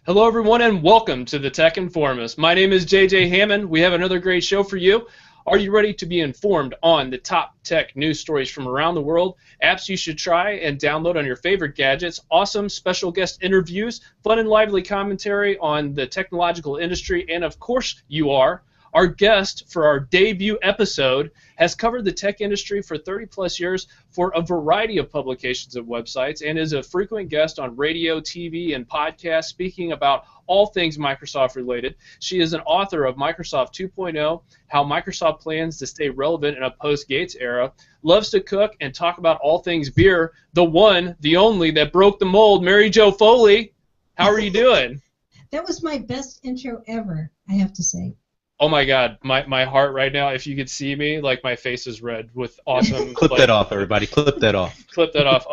Hello, everyone, and welcome to the Tech Informist. My name is JJ Hammond. We have another great show for you. Are you ready to be informed on the top tech news stories from around the world, apps you should try and download on your favorite gadgets, awesome special guest interviews, fun and lively commentary on the technological industry, and of course you are. Our guest for our debut episode has covered the tech industry for 30-plus years for a variety of publications and websites and is a frequent guest on radio, TV, and podcasts speaking about all things Microsoft related. She is an author of Microsoft 2.0, How Microsoft Plans to Stay Relevant in a Post-Gates Era, loves to cook and talk about all things beer, the one, the only that broke the mold, Mary Jo Foley. How are you doing? That was my best intro ever, I have to say. Oh my God, my heart right now, if you could see me, like my face is red with awesome... Clip that off, everybody. Clip that off. Clip that off.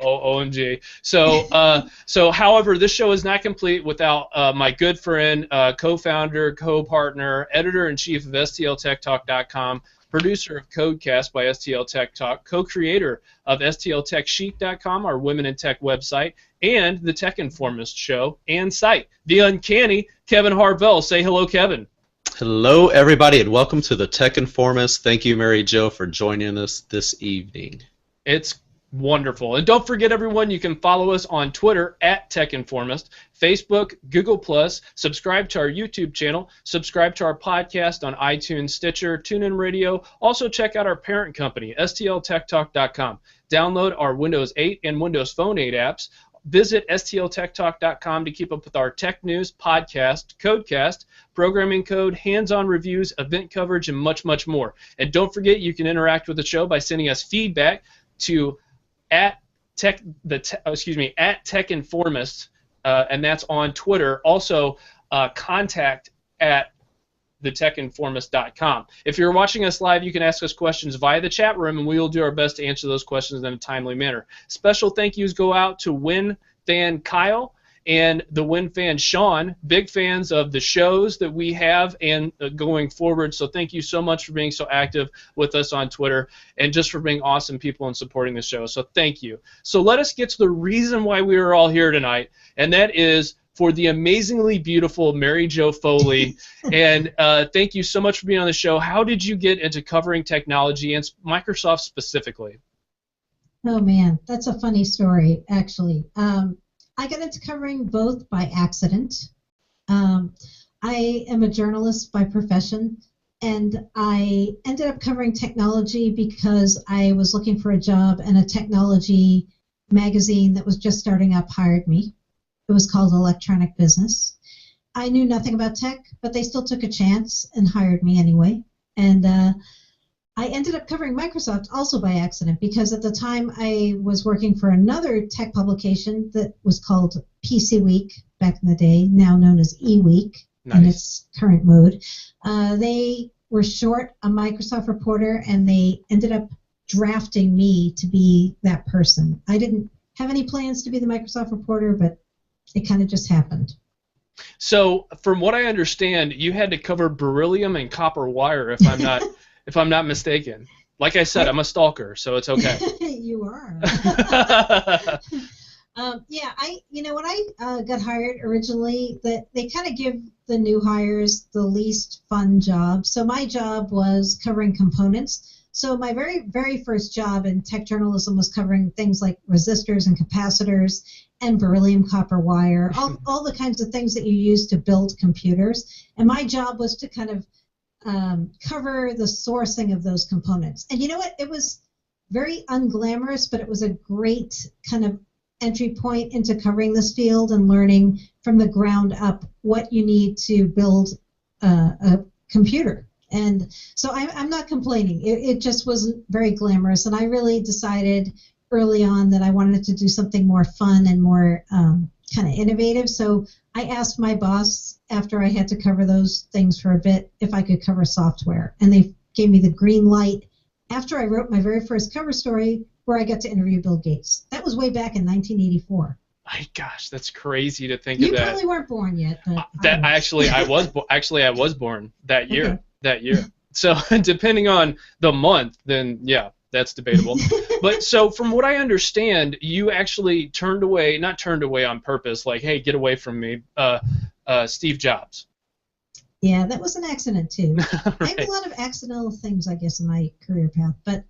OMG. So, however, this show is not complete without my good friend, co-founder, co-partner, editor-in-chief of STLTechTalk.com, producer of Codecast by STL Tech Talk, co-creator of STLTechSheet.com, our Women in Tech website, and the Tech Informist show and site. The uncanny Kevin Harvell. Say hello, Kevin. Hello, everybody, and welcome to the Tech Informist. Thank you, Mary Jo, for joining us this evening. It's wonderful. And don't forget, everyone, you can follow us on Twitter at Tech Informist, Facebook, Google+, subscribe to our YouTube channel, subscribe to our podcast on iTunes, Stitcher, TuneIn Radio. Also, check out our parent company, STLTechTalk.com. Download our Windows 8 and Windows Phone 8 apps. Visit STLTechTalk.com to keep up with our tech news, podcast, Codecast, programming code, hands-on reviews, event coverage, and much, much more. And don't forget, you can interact with the show by sending us feedback to at Tech Informist, and that's on Twitter. Also, contact at thetechinformist.com. If you're watching us live, you can ask us questions via the chat room, and we will do our best to answer those questions in a timely manner. Special thank yous go out to Win fan Kyle and the Win fan Sean, big fans of the shows that we have and going forward. So thank you so much for being so active with us on Twitter and just for being awesome people and supporting the show. So thank you. So let us get to the reason why we are all here tonight, and that is for the amazingly beautiful Mary Jo Foley. And thank you so much for being on the show. How did you get into covering technology and Microsoft specifically? Oh, man, that's a funny story, actually. I got into covering both by accident. I am a journalist by profession, and I ended up covering technology because I was looking for a job, and a technology magazine that was just starting up hired me. It was called Electronic Business. I knew nothing about tech, but they still took a chance and hired me anyway. And I ended up covering Microsoft also by accident because at the time I was working for another tech publication that was called PC Week back in the day, now known as eWeek in its current mode. They were short a Microsoft reporter, and they ended up drafting me to be that person. I didn't have any plans to be the Microsoft reporter, but it kind of just happened. So, from what I understand, you had to cover beryllium and copper wire, if I'm not, if I'm not mistaken. Like I said, I'm a stalker, so it's okay. You are. Yeah, when I got hired originally, they kind of give the new hires the least fun job. So my job was covering components. So my very, very first job in tech journalism was covering things like resistors and capacitors and beryllium copper wire, all the kinds of things that you use to build computers. And my job was to kind of cover the sourcing of those components. And you know what? It was very unglamorous, but it was a great kind of entry point into covering this field and learning from the ground up what you need to build a computer. And so I'm not complaining. It just wasn't very glamorous, and I really decided early on that I wanted to do something more fun and more kind of innovative. So I asked my boss after I had to cover those things for a bit if I could cover software, and they gave me the green light after I wrote my very first cover story where I got to interview Bill Gates. That was way back in 1984. My gosh, that's crazy to think of that. You probably weren't born yet. But I was born that year. Okay. That year. So depending on the month, then yeah, That's debatable. But so from what I understand, you actually not turned away on purpose, like, hey, get away from me, Steve Jobs. Yeah, that was an accident too. Right. I have a lot of accidental things, I guess, in my career path. But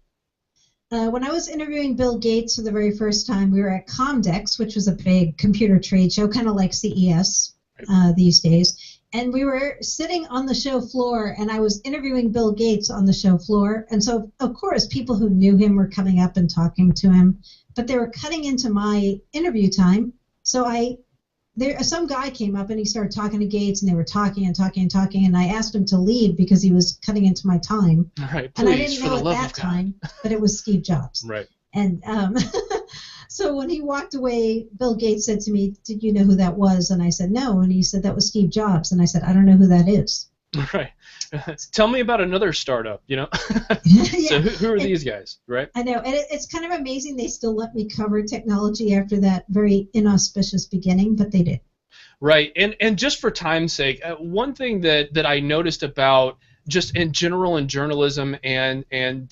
when I was interviewing Bill Gates for the very first time, we were at Comdex, which was a big computer trade show, kind of like CES these days. And we were sitting on the show floor, and I was interviewing Bill Gates on the show floor. And so, of course, people who knew him were coming up and talking to him, but they were cutting into my interview time. So some guy came up and he started talking to Gates, and they were talking and talking and talking, and I asked him to leave because he was cutting into my time. Right, please, and I didn't for know the love at of that God. time, but it was Steve Jobs. Right. And so when he walked away, Bill Gates said to me, "Did you know who that was?" And I said, "No." And he said, "That was Steve Jobs." And I said, "I don't know who that is." Right. Tell me about another startup, Yeah. So who are these guys, right? I know, and it's kind of amazing they still let me cover technology after that very inauspicious beginning, but they did. Right, and just for time's sake, one thing that I noticed about just in general in journalism and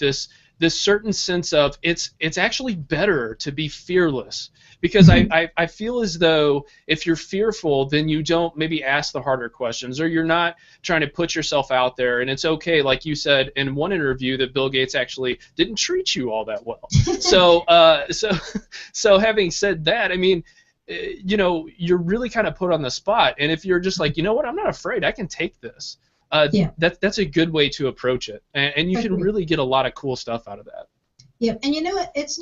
this certain sense of it's actually better to be fearless, because I feel as though if you're fearful, then you don't maybe ask the harder questions, or you're not trying to put yourself out there. And it's okay, like you said in one interview, that Bill Gates actually didn't treat you all that well. So having said that, I mean, you're really kind of put on the spot, and if you're just like, you know what, I'm not afraid, I can take this. That's a good way to approach it, and you can really get a lot of cool stuff out of that. Yeah, and you know what? It's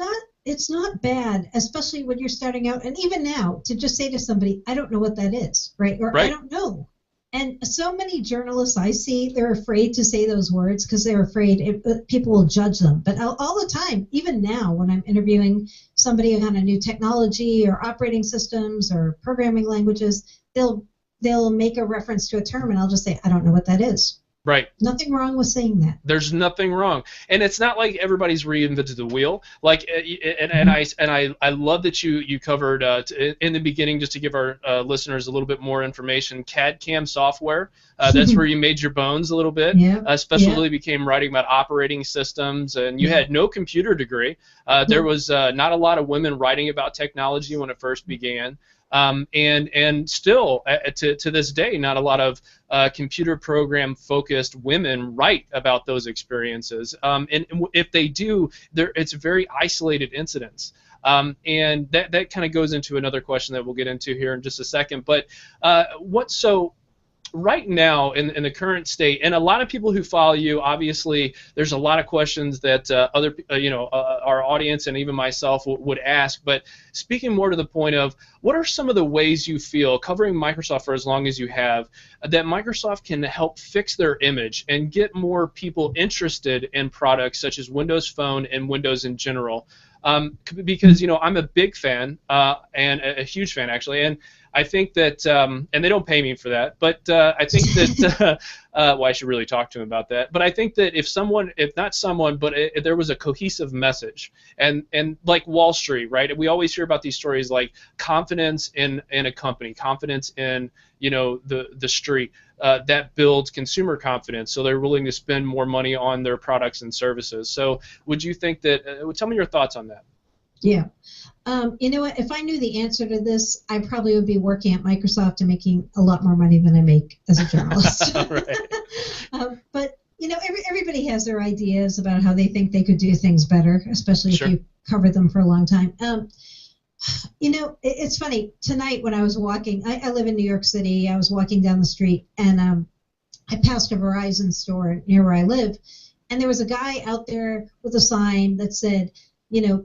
not bad, especially when you're starting out, and even now, to just say to somebody, "I don't know what that is," right? Or right. "I don't know." And so many journalists I see, they're afraid to say those words because they're afraid people will judge them. But all the time, even now, when I'm interviewing somebody on a new technology or operating systems or programming languages, they'll make a reference to a term, and I'll just say, "I don't know what that is." Right. Nothing wrong with saying that. There's nothing wrong, and it's not like everybody's reinvented the wheel. Like, and I love that you covered in the beginning, just to give our listeners a little bit more information. CAD/CAM software. That's where you made your bones a little bit. Yeah. Especially became writing about operating systems, and you had no computer degree. There was not a lot of women writing about technology when it first began. And still, to this day, not a lot of computer program focused women write about those experiences. And if they do, it's very isolated incidents. And that kind of goes into another question that we'll get into here in just a second. But right now in the current state, and a lot of people who follow you, obviously there's a lot of questions that our audience and even myself would ask, but speaking more to the point of, what are some of the ways you feel, covering Microsoft for as long as you have, that Microsoft can help fix their image and get more people interested in products such as Windows Phone and Windows in general? Because I'm a big fan and a huge fan actually, and I think that, and they don't pay me for that, but I think that, well, I should really talk to him about that. But I think that if there was a cohesive message, and like Wall Street, right? We always hear about these stories like confidence in a company, confidence in the street, that builds consumer confidence, so they're willing to spend more money on their products and services. So would you think that? Tell me your thoughts on that. Yeah. You know what? If I knew the answer to this, I probably would be working at Microsoft and making a lot more money than I make as a journalist. But everybody has their ideas about how they think they could do things better, especially if you covered them for a long time. It's funny. Tonight when I was walking, I live in New York City. I was walking down the street, and I passed a Verizon store near where I live, and there was a guy out there with a sign that said,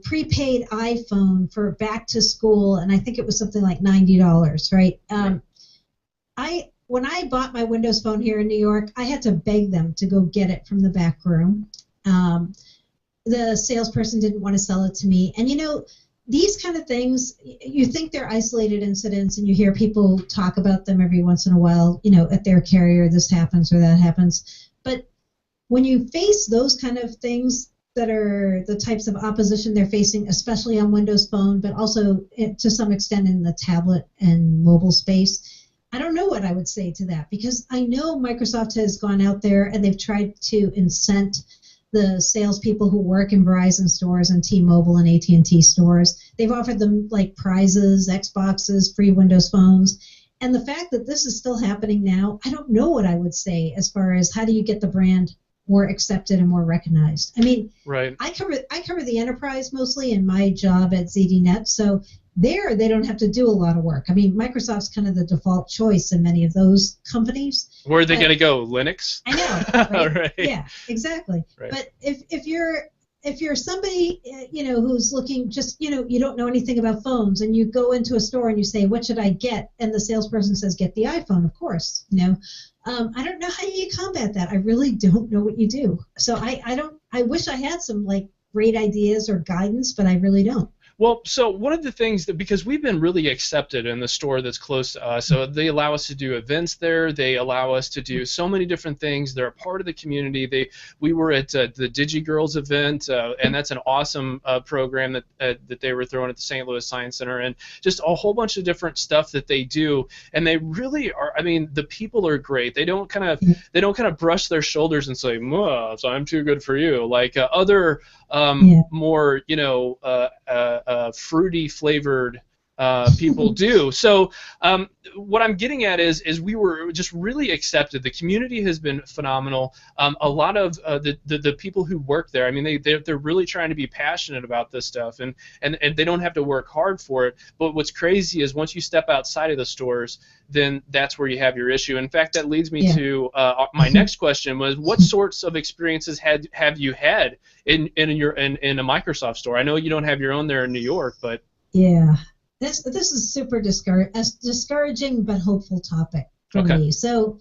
prepaid iPhone for back to school, and I think it was something like $90, right? When I bought my Windows Phone here in New York, I had to beg them to go get it from the back room. The salesperson didn't want to sell it to me, and these kind of things, you think they're isolated incidents, and you hear people talk about them every once in a while, at their carrier, this happens or that happens. But when you face those kind of things that are the types of opposition they're facing, especially on Windows Phone, but also to some extent in the tablet and mobile space, I don't know what I would say to that, because I know Microsoft has gone out there and they've tried to incent the salespeople who work in Verizon stores and T-Mobile and AT&T stores. They've offered them like prizes, Xboxes, free Windows phones. And the fact that this is still happening now, I don't know what I would say as far as how do you get the brand more accepted and more recognized. I mean, right. I cover the enterprise mostly in my job at ZDNet, so there they don't have to do a lot of work. I mean, Microsoft's kind of the default choice in many of those companies. Where are they going to go? Linux? I know, right? Right. Yeah, exactly. Right. But if you're somebody who's looking just you don't know anything about phones and you go into a store and you say what should I get, and the salesperson says get the iPhone, of course. I don't know how you combat that. I really don't know what you do. So I wish I had some like great ideas or guidance, but I really don't. Well, so one of the things that, because we've been really accepted in the store that's close to us, so they allow us to do events there. They allow us to do so many different things. They're a part of the community. We were at the DigiGirls event, and that's an awesome program that they were throwing at the St. Louis Science Center, and just a whole bunch of different stuff that they do. And they really are. I mean, the people are great. They don't kind of brush their shoulders and say, so I'm too good for you, like other more fruity flavored people do. So what I'm getting at is we were just really accepted. The community has been phenomenal. A lot of the people who work there, I mean, they're really trying to be passionate about this stuff, and they don't have to work hard for it. But what's crazy is once you step outside of the stores, then that's where you have your issue. In fact, that leads me to my next question was, what sorts of experiences have you had in a Microsoft store? I know you don't have your own there in New York, but yeah. This is super discouraging but hopeful topic for me. So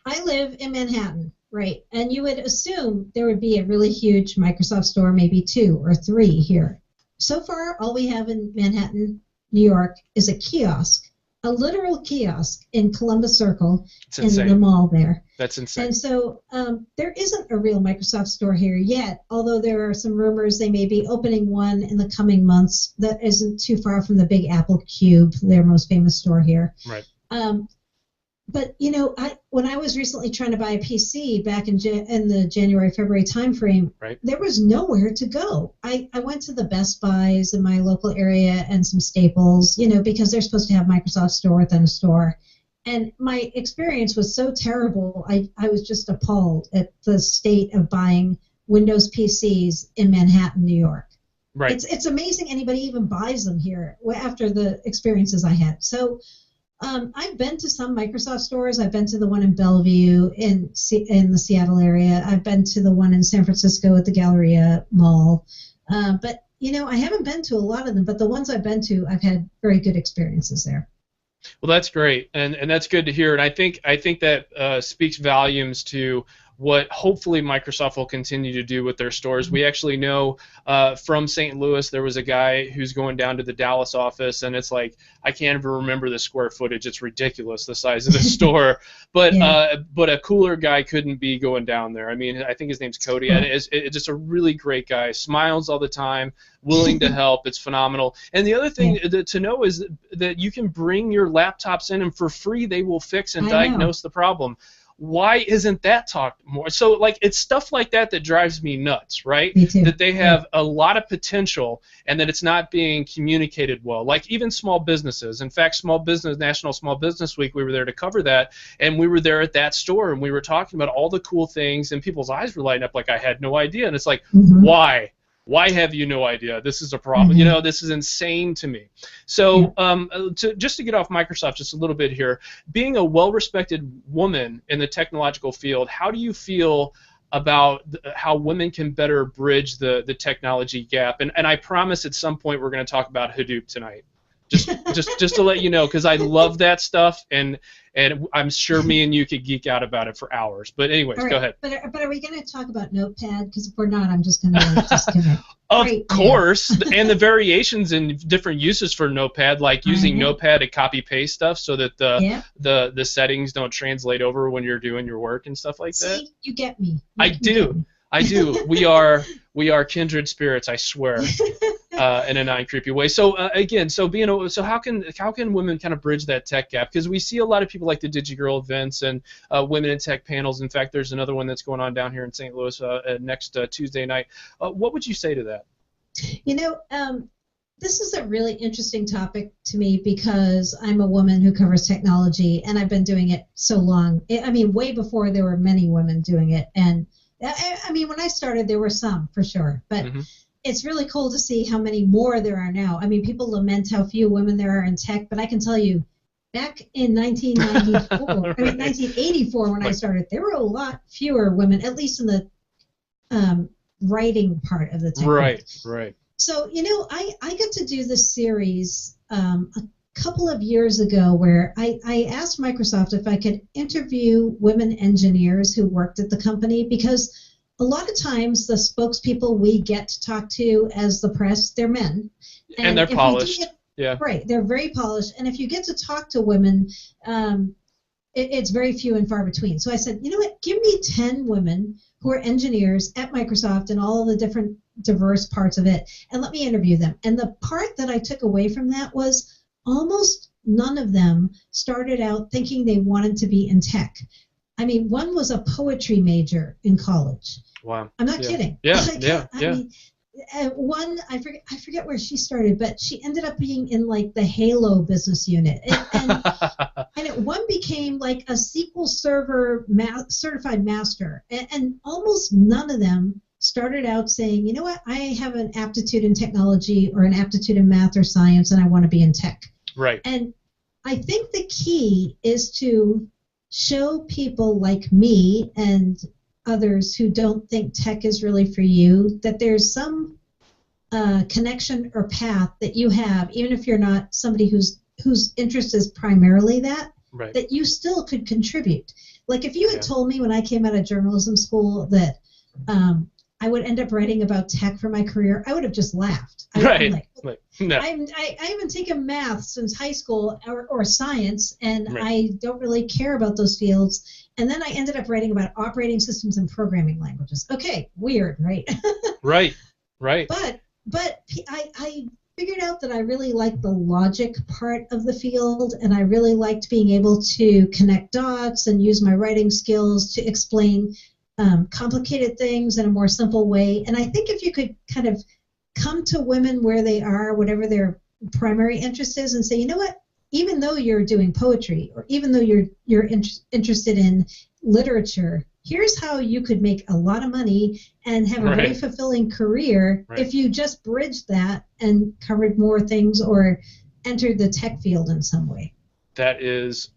I live in Manhattan, right? And you would assume there would be a really huge Microsoft store, maybe 2 or 3 here. So far, all we have in Manhattan, New York, is a kiosk, a literal kiosk in Columbus Circle in the mall there. That's insane. And so there isn't a real Microsoft store here yet, although there are some rumors they may be opening one in the coming months that isn't too far from the Big Apple Cube, their most famous store here. Right. But, when I was recently trying to buy a PC back in the January-February timeframe, there was nowhere to go. I went to the Best Buys in my local area and some Staples, because they're supposed to have Microsoft Store within a store. And my experience was so terrible, I was just appalled at the state of buying Windows PCs in Manhattan, New York. Right. It's amazing anybody even buys them here after the experiences I had. So I've been to some Microsoft stores. I've been to the one in Bellevue in the Seattle area. I've been to the one in San Francisco at the Galleria Mall. But, I haven't been to a lot of them. But the ones I've been to, I've had very good experiences there. Well, that's great, and that's good to hear. And I think that speaks volumes to what hopefully Microsoft will continue to do with their stores. We actually know from St. Louis there was a guy who's going down to the Dallas office, and it's like I can't even remember the square footage. It's ridiculous, the size of the store. But but a cooler guy couldn't be going down there. I mean, I think his name's Cody. And it's just a really great guy. Smiles all the time, willing to help. It's phenomenal. And the other thing to know is that you can bring your laptops in, and for free they will fix and diagnose the problem. Why isn't that talked more? So, like, it's stuff like that that drives me nuts, right? Me too. That they have a lot of potential and that it's not being communicated well. Like, even small businesses. In fact, National Small Business Week, we were there to cover that, and we were there at that store, and we were talking about all the cool things, and people's eyes were lighting up like I had no idea. And it's like, why? Why have you no idea? This is a problem. This is insane to me. So just to get off Microsoft just a little bit here, being a well-respected woman in the technological field, how do you feel about how women can better bridge the technology gap? And I promise at some point we're going to talk about Hadoop tonight. Just to let you know, because I love that stuff, and I'm sure me and you could geek out about it for hours. But anyways, go ahead. But are we going to talk about Notepad? Because if we're not, I'm just going to disconnect. Of course, and the variations and different uses for Notepad, like using Notepad to copy paste stuff so that the settings don't translate over when you're doing your work and stuff like that. See, you get me. I do. We are kindred spirits, I swear. in a non-creepy way. So again, so how can women kind of bridge that tech gap? Because we see a lot of people like the DigiGirl events and women in tech panels. In fact, there's another one that's going on down here in St. Louis next Tuesday night. What would you say to that? This is a really interesting topic to me because I'm a woman who covers technology, and I've been doing it so long. I mean, way before there were many women doing it. And I mean, when I started, there were some, for sure. But it's really cool to see how many more there are now. I mean, people lament how few women there are in tech, but I can tell you, back in 1994, I mean, 1984, when I started, there were a lot fewer women, at least in the writing part of the tech. Right. So, I got to do this series a couple of years ago where I asked Microsoft if I could interview women engineers who worked at the company, because a lot of times the spokespeople we get to talk to as the press, they're men. And they're polished. Yeah. Right. They're very polished. And if you get to talk to women, it's very few and far between. So I said, you know what, give me 10 women who are engineers at Microsoft and all of the different diverse parts of it, and let me interview them. And the part that I took away from that was almost none of them started out thinking they wanted to be in tech. I mean, one was a poetry major in college. Wow. I'm not kidding. Yeah, I mean, one, I forget where she started, but she ended up being in like the Halo business unit, and one became like a SQL Server certified master, and almost none of them started out saying, you know what, I have an aptitude in technology or an aptitude in math or science, and I want to be in tech. Right. And I think the key is to show people like me and others who don't think tech is really for you that there's some connection or path that you have, even if you're not somebody whose interest is primarily that, that you still could contribute. Like if you had told me when I came out of journalism school that I would end up writing about tech for my career, I would have just laughed. I haven't taken math since high school or science, and I don't really care about those fields. And then I ended up writing about operating systems and programming languages. Okay, weird, right? Right. But I figured out that I really liked the logic part of the field, and I really liked being able to connect dots and use my writing skills to explain complicated things in a more simple way. And I think if you could kind of come to women where they are, whatever their primary interest is, and say, you know what, even though you're doing poetry, or even though you're interested in literature, here's how you could make a lot of money and have a very fulfilling career if you just bridged that and covered more things or entered the tech field in some way. That is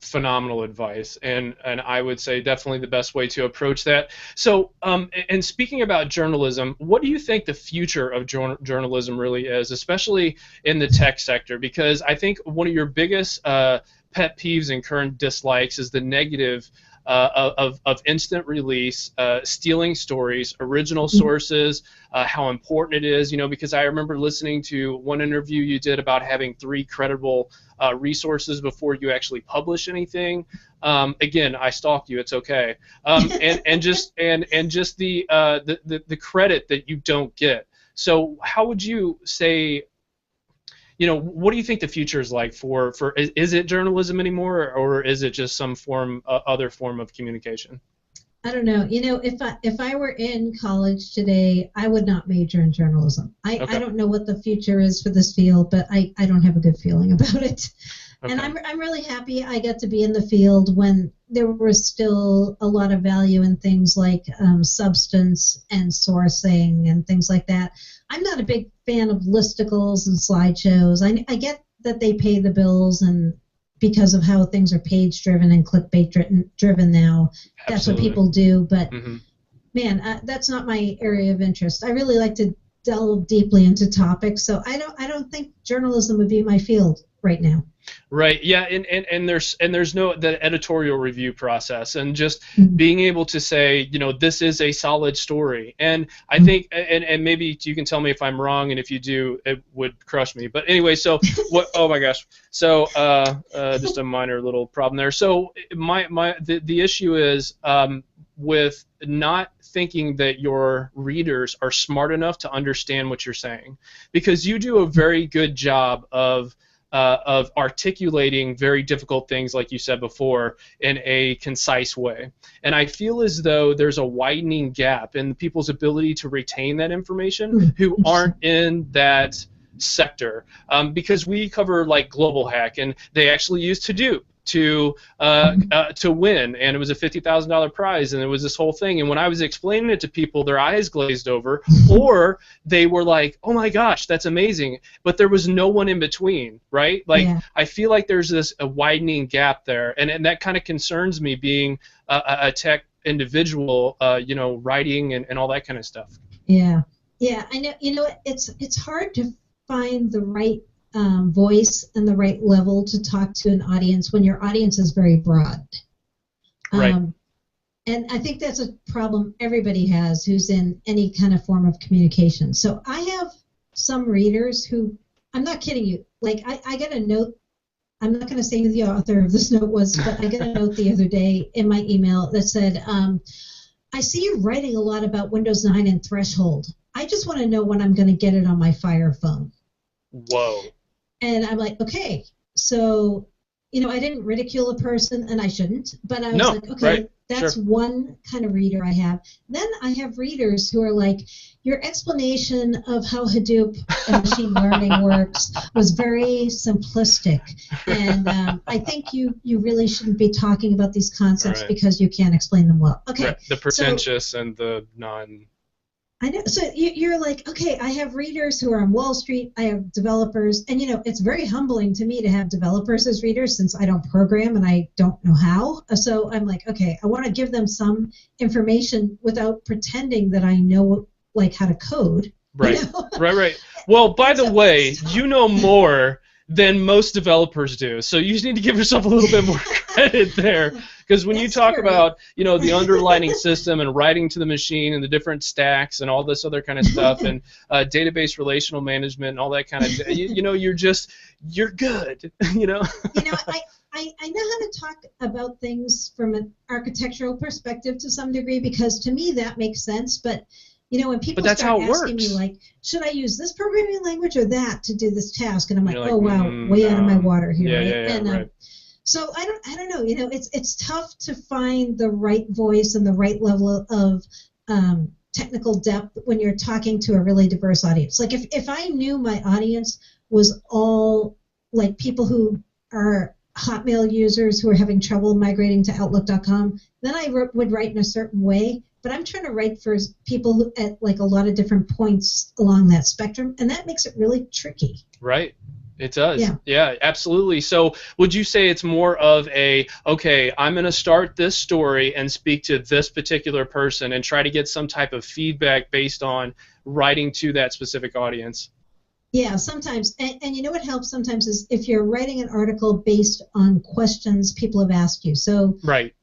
phenomenal advice, and I would say definitely the best way to approach that. So, and speaking about journalism, what do you think the future of journalism really is, especially in the tech sector? Because I think one of your biggest pet peeves and current dislikes is the negative of instant release, stealing stories, original sources, how important it is, because I remember listening to one interview you did about having 3 credible resources before you actually publish anything. Again, I stalked you, it's okay. And just the credit that you don't get. So how would you say, what do you think the future is like for is it journalism anymore, or is it just some other form of communication? I don't know. If I were in college today, I would not major in journalism. I don't know what the future is for this field, but I don't have a good feeling about it. Okay. And I'm really happy I got to be in the field when there was still a lot of value in things like substance and sourcing and things like that. I'm not a big fan of listicles and slideshows. I get that they pay the bills, and because of how things are page driven and clickbait driven now, that's what people do. But man, that's not my area of interest. I really like to delve deeply into topics, so I don't think journalism would be my field right now. Right. Yeah. And there's no the editorial review process, and just being able to say, this is a solid story. And I think, and maybe you can tell me if I'm wrong, and if you do, it would crush me. But anyway, so what? Oh my gosh. So just a minor little problem there. So the issue is with not thinking that your readers are smart enough to understand what you're saying, because you do a very good job of articulating very difficult things, like you said before, in a concise way. And I feel as though there's a widening gap in people's ability to retain that information who aren't in that sector, because we cover like Global Hack, and they actually used Hadoop to win, and it was a $50,000 prize, and it was this whole thing. And when I was explaining it to people, their eyes glazed over, or they were like, "Oh my gosh, that's amazing!" But there was no one in between, right? Like, yeah. I feel like there's a widening gap there, and that kind of concerns me, being a tech individual, writing and all that kind of stuff. Yeah, I know. It's hard to find the right voice and the right level to talk to an audience when your audience is very broad. Right. And I think that's a problem everybody has who's in any kind of form of communication. So I have some readers who, I'm not kidding you, like I got a note, I'm not going to say who the author of this note was, but I got a note the other day in my email that said, I see you writing a lot about Windows 9 and Threshold. I just want to know when I'm going to get it on my Fire phone. Whoa. And I'm like, okay, so, I didn't ridicule a person, and I shouldn't, but I was like, okay, right, that's sure. One kind of reader I have. Then I have readers who are like, your explanation of how Hadoop and machine learning works was very simplistic, and I think you really shouldn't be talking about these concepts because you can't explain them well. Okay. Right. The pretentious and the non... I know. So you're like, okay, I have readers who are on Wall Street. I have developers. And, it's very humbling to me to have developers as readers, since I don't program and I don't know how. So I'm like, okay, I want to give them some information without pretending that I know, like, how to code. Right, right. Well, by the way, you know more than most developers do, so you just need to give yourself a little bit more credit there, because when you talk about the underlining system and writing to the machine and the different stacks and all this other kind of stuff, and database relational management and all that kind of you're good. I know how to talk about things from an architectural perspective to some degree, because to me that makes sense, but when people start asking me, like, should I use this programming language or that to do this task? And I'm like, oh, wow, way out of my water here. Right? So I don't know. It's tough to find the right voice and the right level of technical depth when you're talking to a really diverse audience. Like, if I knew my audience was all, like, people who are Hotmail users who are having trouble migrating to Outlook.com, then I would write in a certain way. But I'm trying to write for people who, at like a lot of different points along that spectrum, and that makes it really tricky. Right. It does. Yeah, absolutely. So would you say it's more of okay, I'm going to start this story and speak to this particular person and try to get some type of feedback based on writing to that specific audience? Yeah, sometimes. And what helps sometimes is if you're writing an article based on questions people have asked you. So right.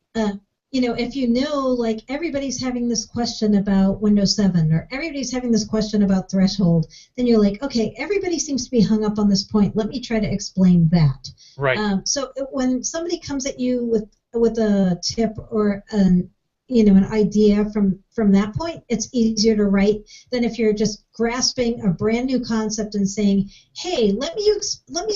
If like, everybody's having this question about Windows 7 or everybody's having this question about Threshold, then you're like, okay, everybody seems to be hung up on this point. Let me try to explain that. Right. So when somebody comes at you with a tip or an idea from that point, it's easier to write than if you're just grasping a brand new concept and saying, hey, let me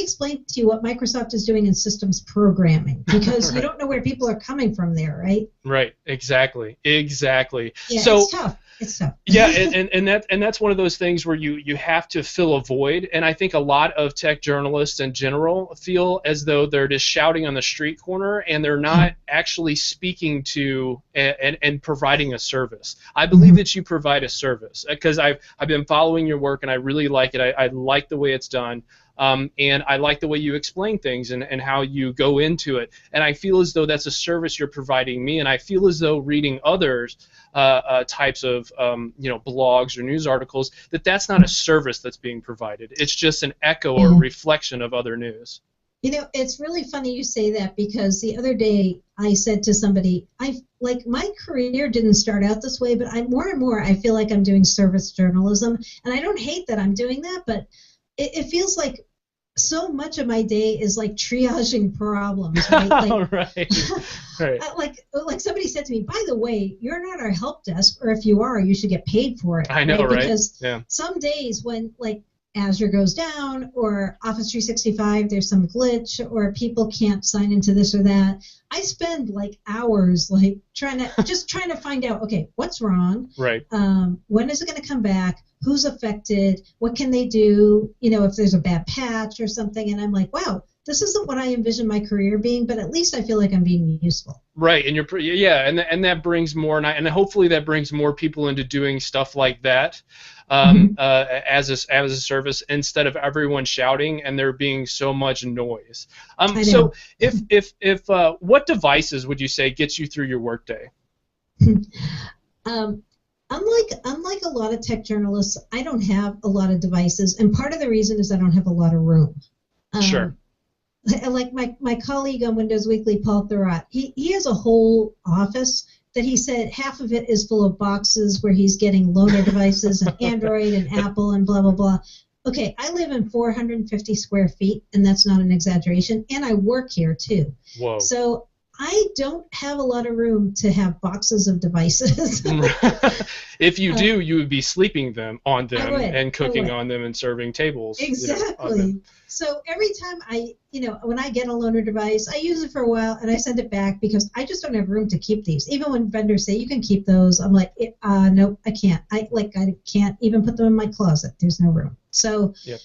explain to you what Microsoft is doing in systems programming, because right. You don't know where people are coming from there, right? Right, exactly. Yeah, so it's tough. Yeah, and that's one of those things where you have to fill a void, and I think a lot of tech journalists in general feel as though they're just shouting on the street corner and they're not actually speaking to and providing a service. I believe that you provide a service, because I've been following your work and I really like it. I like the way it's done. And I like the way you explain things and how you go into it. And I feel as though that's a service you're providing me. And I feel as though reading others types of blogs or news articles, that's not a service that's being provided. It's just an echo or reflection of other news. It's really funny you say that, because the other day I said to somebody, my career didn't start out this way, but more and more I feel like I'm doing service journalism. And I don't hate that I'm doing that, but it feels like so much of my day is like triaging problems, right? Like, right. like somebody said to me, by the way, you're not our help desk, or if you are, you should get paid for it. I know, right? Because yeah. some days when like Azure goes down or Office 365, there's some glitch or people can't sign into this or that, I spend like hours like trying to find out, okay, what's wrong? Right. When is it going to come back? Who's affected? What can they do? You know, if there's a bad patch or something. And I'm like, wow, this isn't what I envisioned my career being, but at least I feel like I'm being useful. Right, and and that brings more, and hopefully that brings more people into doing stuff like that as a service instead of everyone shouting and there being so much noise. So if what devices would you say gets you through your workday? Unlike a lot of tech journalists, I don't have a lot of devices, and part of the reason is I don't have a lot of room. Sure. Like my colleague on Windows Weekly, Paul Thurrott, he has a whole office that he said half of it is full of boxes where he's getting loaner devices and Android and Apple and blah, blah, blah. Okay, I live in 450 square feet, and that's not an exaggeration, and I work here too. Whoa. So I don't have a lot of room to have boxes of devices. If you do, you would be sleeping on them and cooking on them and serving tables. Exactly. So every time when I get a loaner device, I use it for a while and I send it back because I just don't have room to keep these. Even when vendors say you can keep those, I'm like, no, I can't. I can't even put them in my closet. There's no room. So. Yep.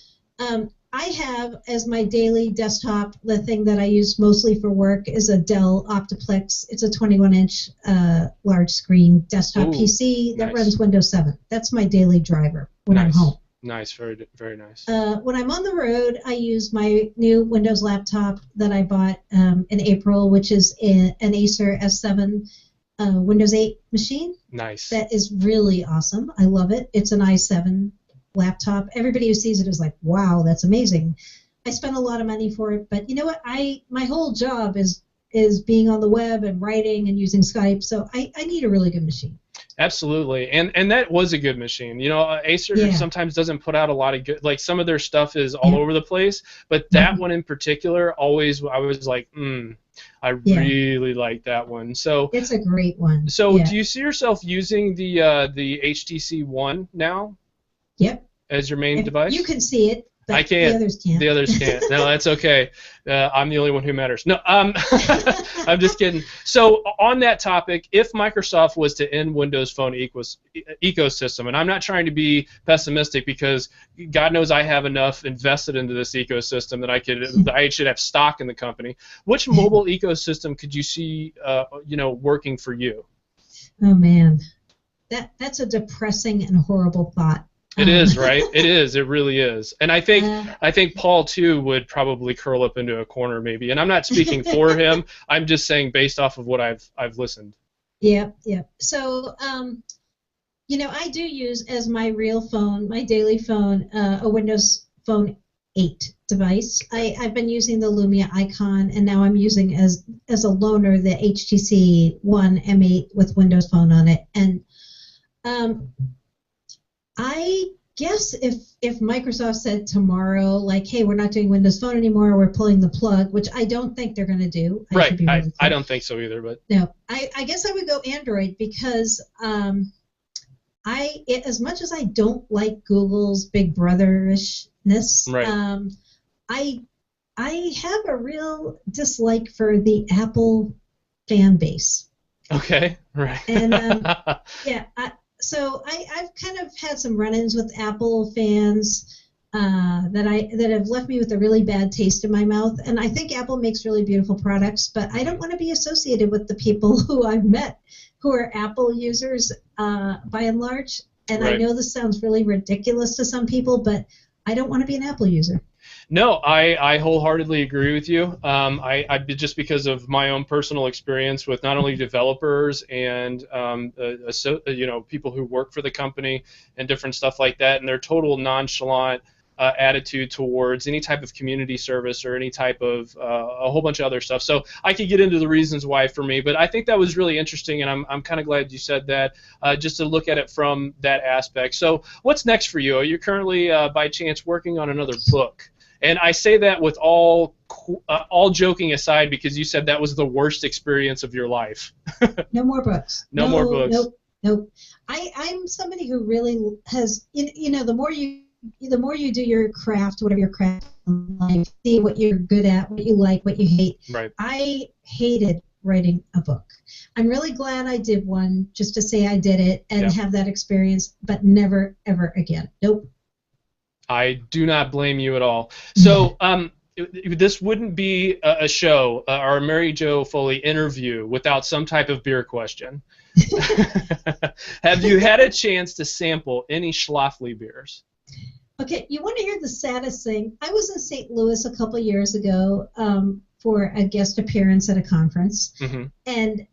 I have as my daily desktop, the thing that I use mostly for work is a Dell Optiplex. It's a 21-inch large screen desktop PC that runs Windows 7. That's my daily driver when I'm home. Nice, very, very nice. When I'm on the road, I use my new Windows laptop that I bought in April, which is an Acer S7 Windows 8 machine. Nice. That is really awesome. I love it. It's an i7 laptop. Everybody who sees it is like, wow, that's amazing. I spent a lot of money for it, but you know what? My whole job is being on the web and writing and using Skype, so I need a really good machine. Absolutely, and that was a good machine. You know, Acer sometimes doesn't put out a lot of good, like some of their stuff is all over the place, but that one in particular, I was like, I really like that one. So it's a great one. So do you see yourself using the HTC One now? Yep. As your main device? You can see it, but I can't. The others can't. The others can't. No, that's okay. I'm the only one who matters. No, I'm just kidding. So on that topic, if Microsoft was to end Windows Phone ecosystem, and I'm not trying to be pessimistic because God knows I have enough invested into this ecosystem that I should have stock in the company. Which mobile ecosystem could you see, working for you? Oh man, that's a depressing and horrible thought. It is, right? It is. It really is. And I think Paul too would probably curl up into a corner maybe. And I'm not speaking for him. I'm just saying based off of what I've listened. Yeah. So I do use as my real phone, my daily phone, a Windows Phone 8 device. I've been using the Lumia icon, and now I'm using as a loaner the HTC One M8 with Windows Phone on it. And I guess if Microsoft said tomorrow, like, hey, we're not doing Windows Phone anymore, we're pulling the plug, which I don't think they're going to do. I don't think so either. But no, I guess I would go Android because as much as I don't like Google's Big Brother-ishness, I have a real dislike for the Apple fan base. Okay, right. And So I've kind of had some run-ins with Apple fans that have left me with a really bad taste in my mouth. And I think Apple makes really beautiful products, but I don't want to be associated with the people who I've met who are Apple users by and large. And I know this sounds really ridiculous to some people, but I don't want to be an Apple user. No, I wholeheartedly agree with you. I just because of my own personal experience with not only developers and people who work for the company and different stuff like that, and their total nonchalant attitude towards any type of community service or any type of a whole bunch of other stuff. So I could get into the reasons why for me, but I think that was really interesting, and I'm kind of glad you said that, just to look at it from that aspect. So what's next for you? Are you currently, by chance, working on another book? And I say that with all joking aside, because you said that was the worst experience of your life. No more books. No more books. Nope. I'm somebody who really has, the more you do your craft, whatever your craft in life, see what you're good at, what you like, what you hate. Right. I hated writing a book. I'm really glad I did one just to say I did it and have that experience, but never, ever again. Nope. I do not blame you at all. So this wouldn't be a show or a Mary Jo Foley interview without some type of beer question. Have you had a chance to sample any Schlafly beers? Okay, you want to hear the saddest thing? I was in St. Louis a couple years ago for a guest appearance at a conference, and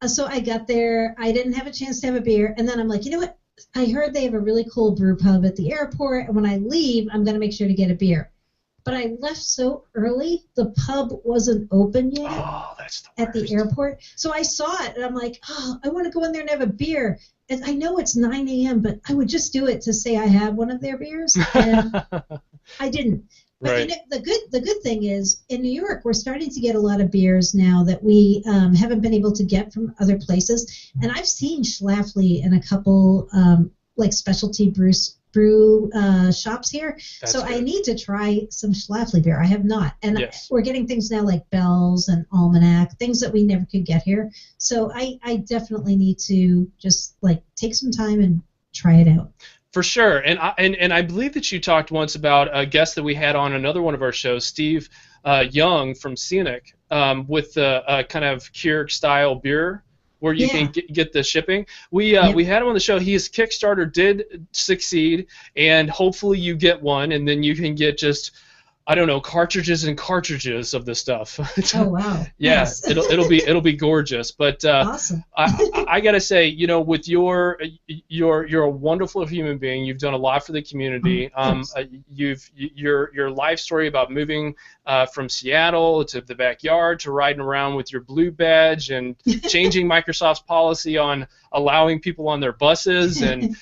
so I got there. I didn't have a chance to have a beer, and then I'm like, you know what? I heard they have a really cool brew pub at the airport, and when I leave, I'm going to make sure to get a beer. But I left so early, the pub wasn't open yet at the airport. So I saw it, and I'm like, oh, I want to go in there and have a beer. And I know it's 9 a.m., but I would just do it to say I had one of their beers, and I didn't. But the good thing is, in New York, we're starting to get a lot of beers now that we haven't been able to get from other places. And I've seen Schlafly in a couple like specialty brew shops here. So I need to try some Schlafly beer. I have not. And we're getting things now like Bell's and Almanac, things that we never could get here. So I definitely need to just like take some time and try it out. For sure, and I believe that you talked once about a guest that we had on another one of our shows, Steve Young from Scenic, with the kind of Keurig style beer where you can get the shipping. We had him on the show. His Kickstarter did succeed, and hopefully you get one, and then you can get just, I don't know, cartridges and cartridges of this stuff. Oh wow! Yeah, yes. it'll be gorgeous. But awesome. I gotta say, with you're a wonderful human being. You've done a lot for the community. Your life story about moving from Seattle to the backyard to riding around with your blue badge and changing Microsoft's policy on allowing people on their buses, and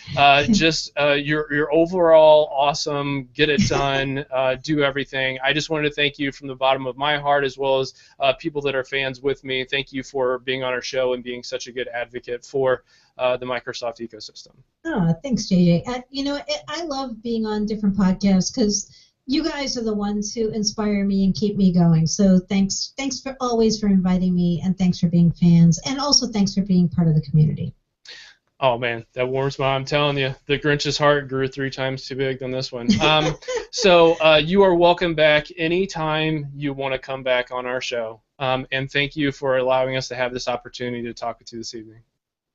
just your overall awesome, get it done, do everything. I just wanted to thank you from the bottom of my heart, as well as people that are fans with me. Thank you for being on our show and being such a good advocate for the Microsoft ecosystem. Oh, thanks, JJ. I love being on different podcasts because you guys are the ones who inspire me and keep me going. So thanks for always for inviting me, and thanks for being fans, and also thanks for being part of the community. Oh man, that warms my. I'm telling you, the Grinch's heart grew 3 times too big than this one. So you are welcome back anytime you want to come back on our show. And thank you for allowing us to have this opportunity to talk with you this evening.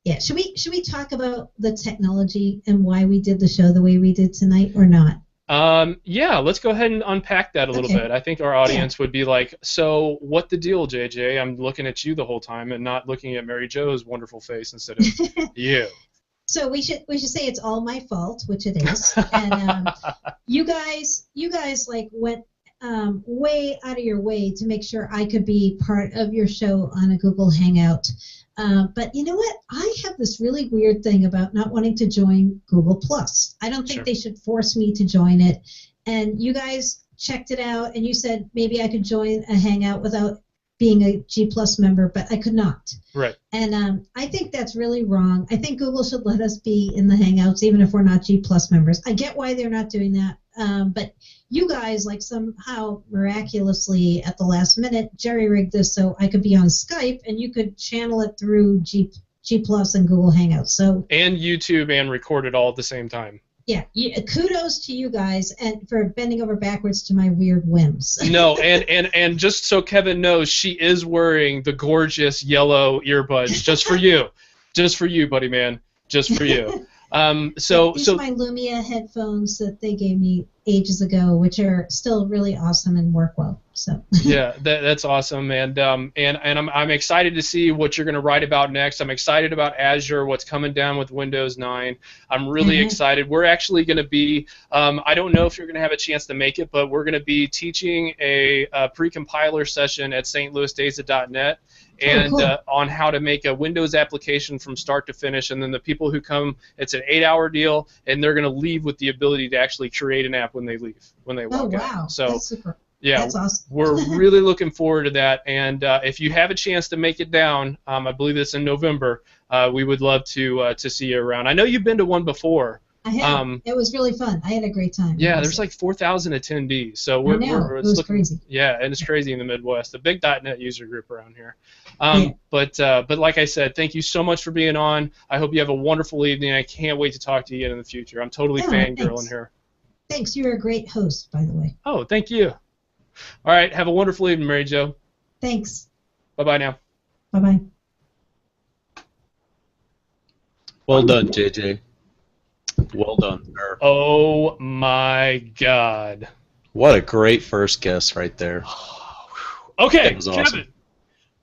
Yeah, should we talk about the technology and why we did the show the way we did tonight, or not? Yeah, let's go ahead and unpack that a little bit. I think our audience would be like, so what the deal, JJ? I'm looking at you the whole time and not looking at Mary Jo's wonderful face instead of you. So we should say it's all my fault, which it is. And you guys like went way out of your way to make sure I could be part of your show on a Google Hangout. But you know what? I have this really weird thing about not wanting to join Google+. I don't think they should force me to join it. And you guys checked it out, and you said maybe I could join a Hangout without being a G+ member, but I could not. Right. And I think that's really wrong. I think Google should let us be in the Hangouts even if we're not G+ members. I get why they're not doing that. But you guys, like, somehow miraculously at the last minute jerry-rigged this so I could be on Skype and you could channel it through G+ and Google Hangouts. So and YouTube, and record it all at the same time. Yeah, kudos to you guys and for bending over backwards to my weird whims. No, and just so Kevin knows, she is wearing the gorgeous yellow earbuds just for you, buddy man, just for you. These are my Lumia headphones that they gave me ages ago, which are still really awesome and work well. So yeah, that's awesome, and I'm excited to see what you're going to write about next. I'm excited about Azure, what's coming down with Windows 9. I'm really excited. We're actually going to be, I don't know if you're going to have a chance to make it, but we're going to be teaching a pre-compiler session at stlouisdata.net. And on how to make a Windows application from start to finish, and then the people who come, it's an 8-hour deal, and they're going to leave with the ability to actually create an app with when they leave, when they Oh, walk out. wow. So That's super. yeah, That's awesome. we're really looking forward to that. And if you have a chance to make it down, I believe it's in November. We would love to see you around. I know you've been to one before. I have. It was really fun. I had a great time. Yeah, there's like 4,000 attendees. So I know. It was crazy. Yeah, and it's crazy in the Midwest. A big .NET user group around here. Yeah. But like I said, thank you so much for being on. I hope you have a wonderful evening. I can't wait to talk to you again in the future. I'm totally fangirling here. Thanks. You're a great host, by the way. Oh, thank you. All right, have a wonderful evening, Mary Jo. Thanks. Bye-bye now. Bye-bye. Well done, JJ. Well done, sir. Oh, my God. What a great first guess right there. Okay, That was awesome. Kevin.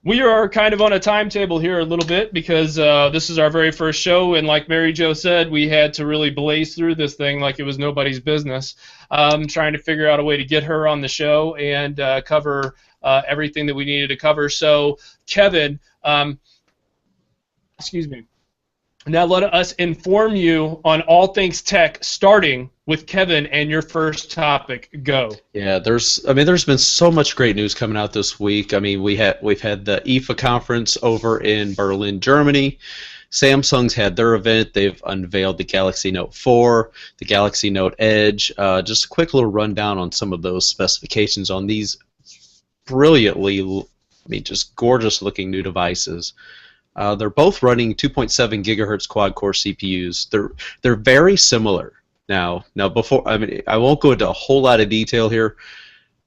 We are kind of on a timetable here a little bit because this is our very first show, and like Mary Jo said, we had to really blaze through this thing like it was nobody's business, trying to figure out a way to get her on the show and cover everything that we needed to cover. So, Kevin, excuse me. Now let us inform you on all things tech, starting with Kevin and your first topic. Go. Yeah, there's been so much great news coming out this week. I mean, we've had the IFA conference over in Berlin, Germany. Samsung's had their event. They've unveiled the Galaxy Note 4, the Galaxy Note Edge. Just a quick little rundown on some of those specifications on these brilliantly, just gorgeous-looking new devices. They're both running 2.7 gigahertz quad-core CPUs. They're very similar. Now before I won't go into a whole lot of detail here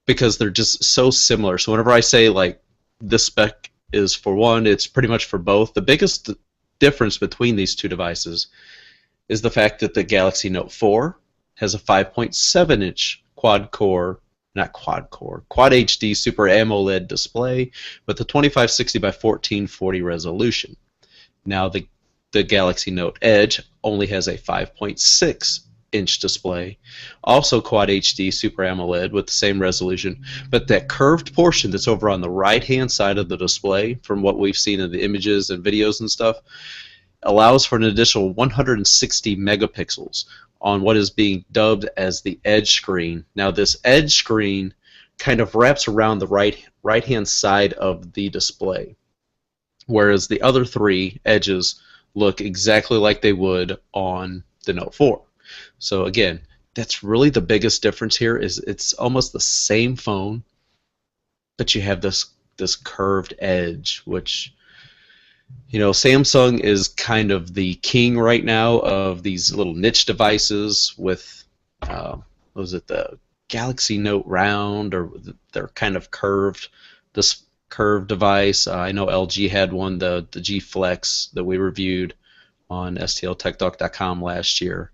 because they're just so similar. So whenever I say like this spec is for one, it's pretty much for both. The biggest difference between these two devices is the fact that the Galaxy Note 4 has a 5.7-inch quad HD Super AMOLED display with a 2560 by 1440 resolution. Now the Galaxy Note Edge only has a 5.6-inch display, also Quad HD Super AMOLED with the same resolution, but that curved portion that's over on the right-hand side of the display, from what we've seen in the images and videos and stuff, allows for an additional 160 megapixels on what is being dubbed as the edge screen. Now this edge screen kind of wraps around the right-hand side of the display, whereas the other three edges look exactly like they would on the Note 4. So again, that's really the biggest difference here. Is it's almost the same phone, but you have this curved edge, which Samsung is kind of the king right now of these little niche devices with, the Galaxy Note Round, or they're kind of curved, this curved device. I know LG had one, the G Flex, that we reviewed on stltechtalk.com last year.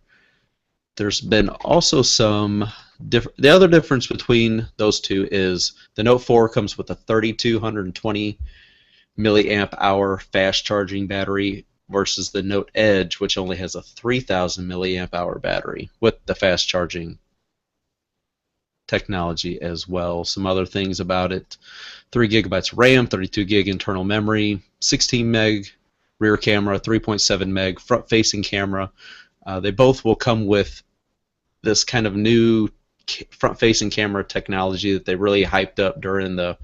There's been also some the other difference between those two is the Note 4 comes with a 3220 milliamp hour fast charging battery versus the Note Edge, which only has a 3000 milliamp hour battery with the fast charging technology as well. Some other things about it: 3 gigabytes RAM, 32 gig internal memory, 16 meg rear camera, 3.7 meg front facing camera. They both will come with this kind of new front facing camera technology that they really hyped up during the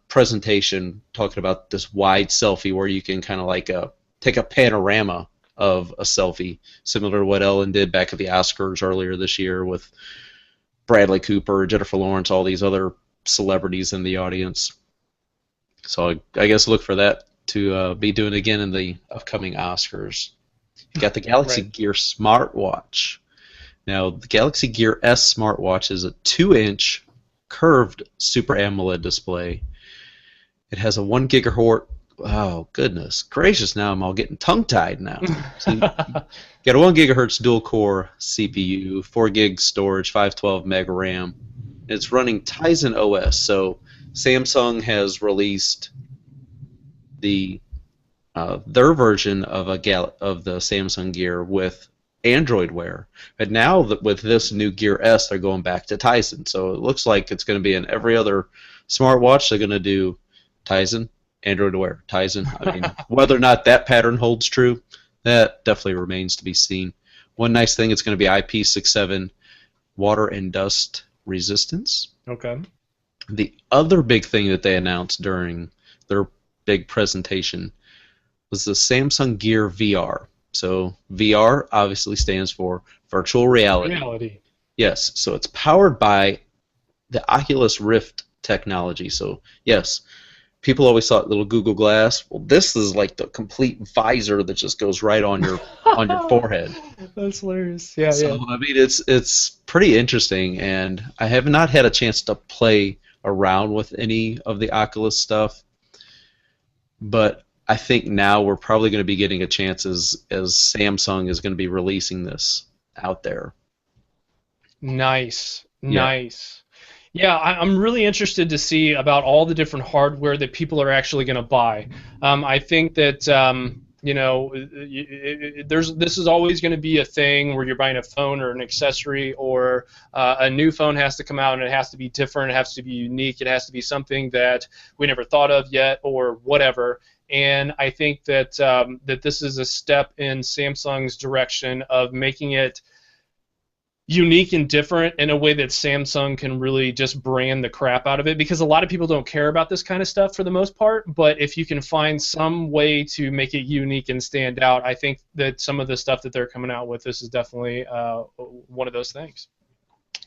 presentation, talking about this wide selfie where you can kind of like take a panorama of a selfie, similar to what Ellen did back at the Oscars earlier this year with Bradley Cooper, Jennifer Lawrence, all these other celebrities in the audience. So I guess look for that to be doing again in the upcoming Oscars. You got the Galaxy Gear smartwatch. Now, the Galaxy Gear S smartwatch is a 2-inch curved Super AMOLED display. It has a 1 gigahertz. Oh, goodness gracious, now I'm all getting tongue-tied now. So you got a 1 gigahertz dual-core CPU, 4 gig storage, 512 meg RAM. It's running Tizen OS, so Samsung has released their version of the Samsung Gear with Android Wear, but now with this new Gear S, they're going back to Tizen. So it looks like it's going to be in every other smartwatch. They're going to do Tizen, Android Wear, Tizen. I mean, whether or not that pattern holds true, that definitely remains to be seen. One nice thing, it's going to be IP67 water and dust resistance. Okay. The other big thing that they announced during their big presentation was the Samsung Gear VR. So VR obviously stands for virtual reality. Yes, so it's powered by the Oculus Rift technology. So yes, people always thought little Google Glass. Well, this is like the complete visor that just goes right on your forehead. That's hilarious. Yeah, so, yeah. I mean, it's pretty interesting, and I have not had a chance to play around with any of the Oculus stuff, but I think now we're probably going to be getting a chance as Samsung is going to be releasing this out there. Nice. Yeah, I'm really interested to see about all the different hardware that people are actually going to buy. I think that this is always going to be a thing where you're buying a phone or an accessory, or a new phone has to come out and it has to be different, it has to be unique, it has to be something that we never thought of yet, or whatever. And I think that that this is a step in Samsung's direction of making it unique and different in a way that Samsung can really just brand the crap out of it, because a lot of people don't care about this kind of stuff for the most part, but if you can find some way to make it unique and stand out, I think that some of the stuff that they're coming out with, this is definitely one of those things.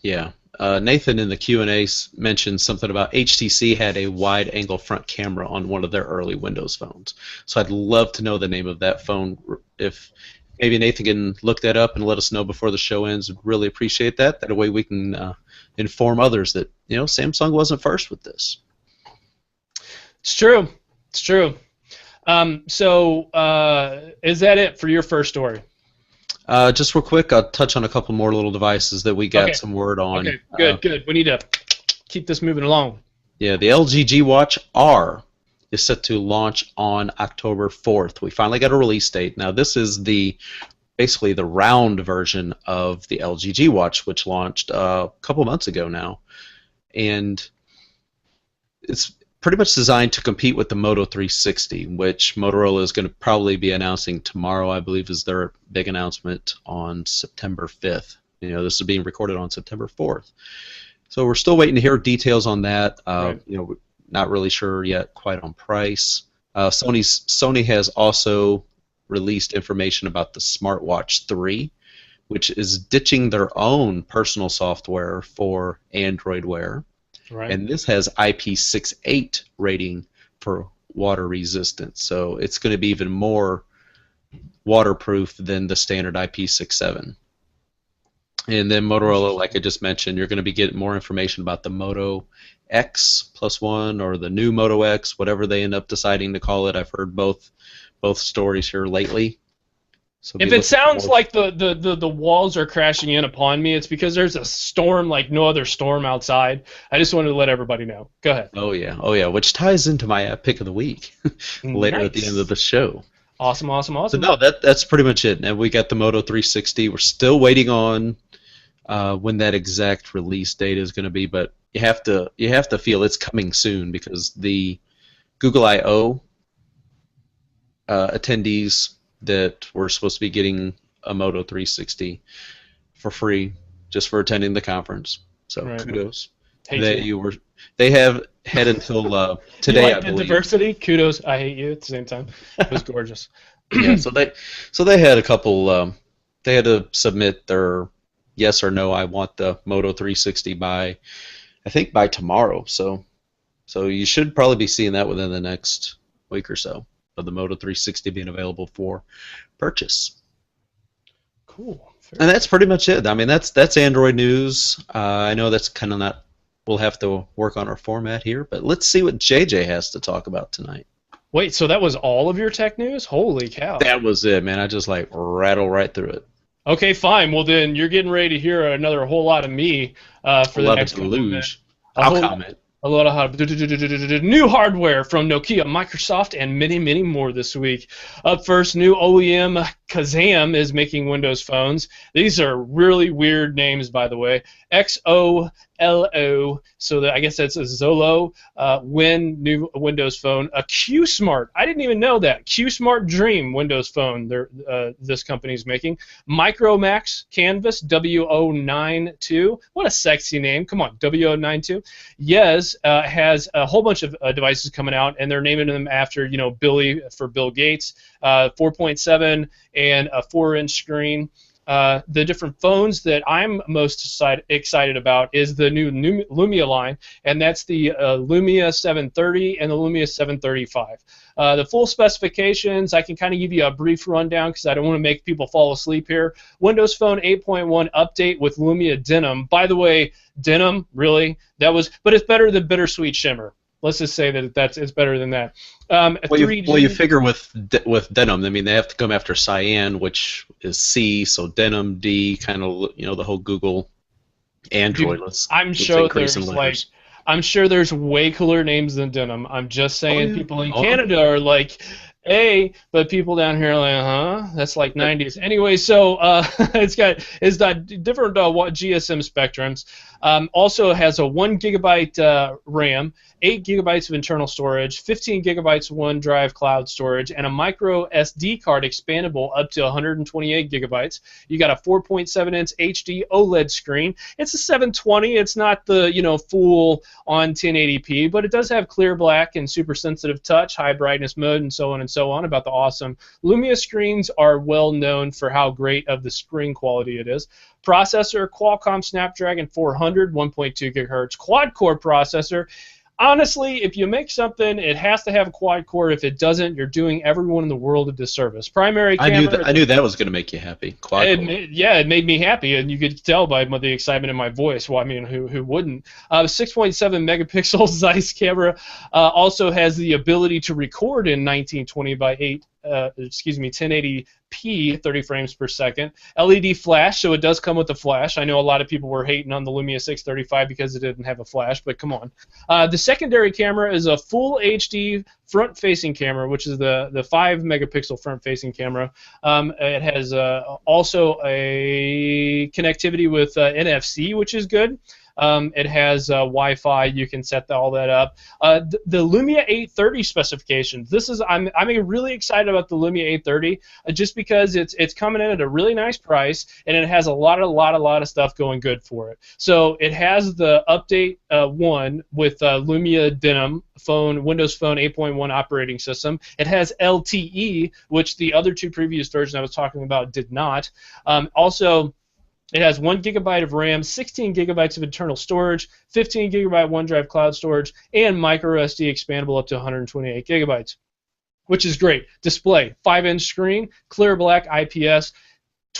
Yeah. Nathan in the Q&A mentioned something about HTC had a wide-angle front camera on one of their early Windows phones. So I'd love to know the name of that phone. If maybe Nathan can look that up and let us know before the show ends. Really appreciate that. That way we can inform others that Samsung wasn't first with this. It's true. It's true. So is that it for your first story? Just real quick, I'll touch on a couple more little devices that we got some word on. Okay, good. We need to keep this moving along. Yeah, the LG G Watch R is set to launch on October 4th. We finally got a release date. Now, this is basically the round version of the LG G Watch, which launched a couple months ago now. And it's pretty much designed to compete with the Moto 360, which Motorola is going to probably be announcing tomorrow, I believe, is their big announcement on September 5th. This is being recorded on September 4th. So we're still waiting to hear details on that. Right. We're not really sure yet quite on price. Sony has also released information about the Smartwatch 3, which is ditching their own personal software for Android Wear. Right. And this has IP68 rating for water resistance, so it's going to be even more waterproof than the standard IP67. And then Motorola, like I just mentioned, you're going to be getting more information about the Moto X Plus One or the new Moto X, whatever they end up deciding to call it. I've heard both stories here lately. So if it sounds like the walls are crashing in upon me, it's because there's a storm like no other storm outside. I just wanted to let everybody know. Go ahead. Oh yeah, which ties into my pick of the week later at the end of the show. Awesome. So no, that's pretty much it. And we got the Moto 360. We're still waiting on when that exact release date is going to be, but you have to feel it's coming soon, because the Google I/O attendees that were supposed to be getting a Moto 360 for free just for attending the conference. So right. Kudos. Hate They have had until today, you like I believe. The diversity. Kudos. I hate you at the same time. It was gorgeous. Yeah. So they had a couple. They had to submit their yes or no. I want the Moto 360 by tomorrow. So you should probably be seeing that within the next week or so, of the Moto 360 being available for purchase. Cool. And that's pretty much it. I mean, that's Android news. I know that's kind of not. We'll have to work on our format here, but let's see what JJ has to talk about tonight. Wait, so that was all of your tech news? Holy cow. That was it, man. I just rattle right through it. Okay, fine. Well, then you're getting ready to hear another whole lot of me for the next luge. I'll comment. A lot of new hardware from Nokia, Microsoft, and many, many more this week. Up first, new OEM Kazam is making Windows phones. These are really weird names, by the way. XOLED ZOLO, so that I guess that's a Zolo new Windows Phone. A QSmart, I didn't even know that. QSmart Dream Windows Phone this company's making. Micromax Canvas W092. What a sexy name. Come on, W092. Yes has a whole bunch of devices coming out, and they're naming them after, Billy for Bill Gates. 4.7 and a 4-inch screen. The different phones that I'm most excited about is the new Lumia line, and that's the Lumia 730 and the Lumia 735. The full specifications, I can kind of give you a brief rundown because I don't want to make people fall asleep here. Windows Phone 8.1 update with Lumia Denim. By the way, Denim, really? But it's better than Bittersweet Shimmer. Let's just say that it's better than that. Well, you figure with Denim, I mean, they have to come after Cyan, which is C, so Denim, D, kind of, the whole Google Android. I'm sure there's way cooler names than Denim. I'm just saying people in Canada are like, hey, but people down here are like, huh? That's like 90s. Anyway, so it's got different GSM spectrums. Also has a 1 gigabyte RAM, 8 gigabytes of internal storage, 15 gigabytes OneDrive cloud storage, and a micro SD card expandable up to 128 gigabytes. You got a 4.7-inch HD OLED screen. It's a 720. It's not the full on 1080p, but it does have clear black and super sensitive touch, high brightness mode, and so on and so on. About the awesome Lumia screens are well known for how great of the screen quality it is. Processor, Qualcomm Snapdragon 400, 1.2 gigahertz quad-core processor. Honestly, if you make something, it has to have a quad-core. If it doesn't, you're doing everyone in the world a disservice. Primary camera. I knew that was going to make you happy. Quad-core. It made me happy, and you could tell by the excitement in my voice. Well, I mean, who wouldn't? 6.7 megapixel Zeiss camera also has the ability to record in 1920 by 1080p, 30 frames per second. LED flash, so it does come with a flash. I know a lot of people were hating on the Lumia 635 because it didn't have a flash, but come on. The secondary camera is a full HD front-facing camera, which is the 5 megapixel front-facing camera. It has also a connectivity with NFC, which is good. It has Wi-Fi. You can set all that up. The Lumia 830 specifications. I'm really excited about the Lumia 830 just because it's coming in at a really nice price, and it has a lot of stuff going good for it. So it has the update 1 with Lumia Denim phone, Windows Phone 8.1 operating system. It has LTE, which the other two previous versions I was talking about did not. Also, it has 1 gigabyte of RAM, 16 gigabytes of internal storage, 15 gigabyte OneDrive cloud storage, and micro SD expandable up to 128 gigabytes, which is great. Display, 5-inch screen, clear black IPS,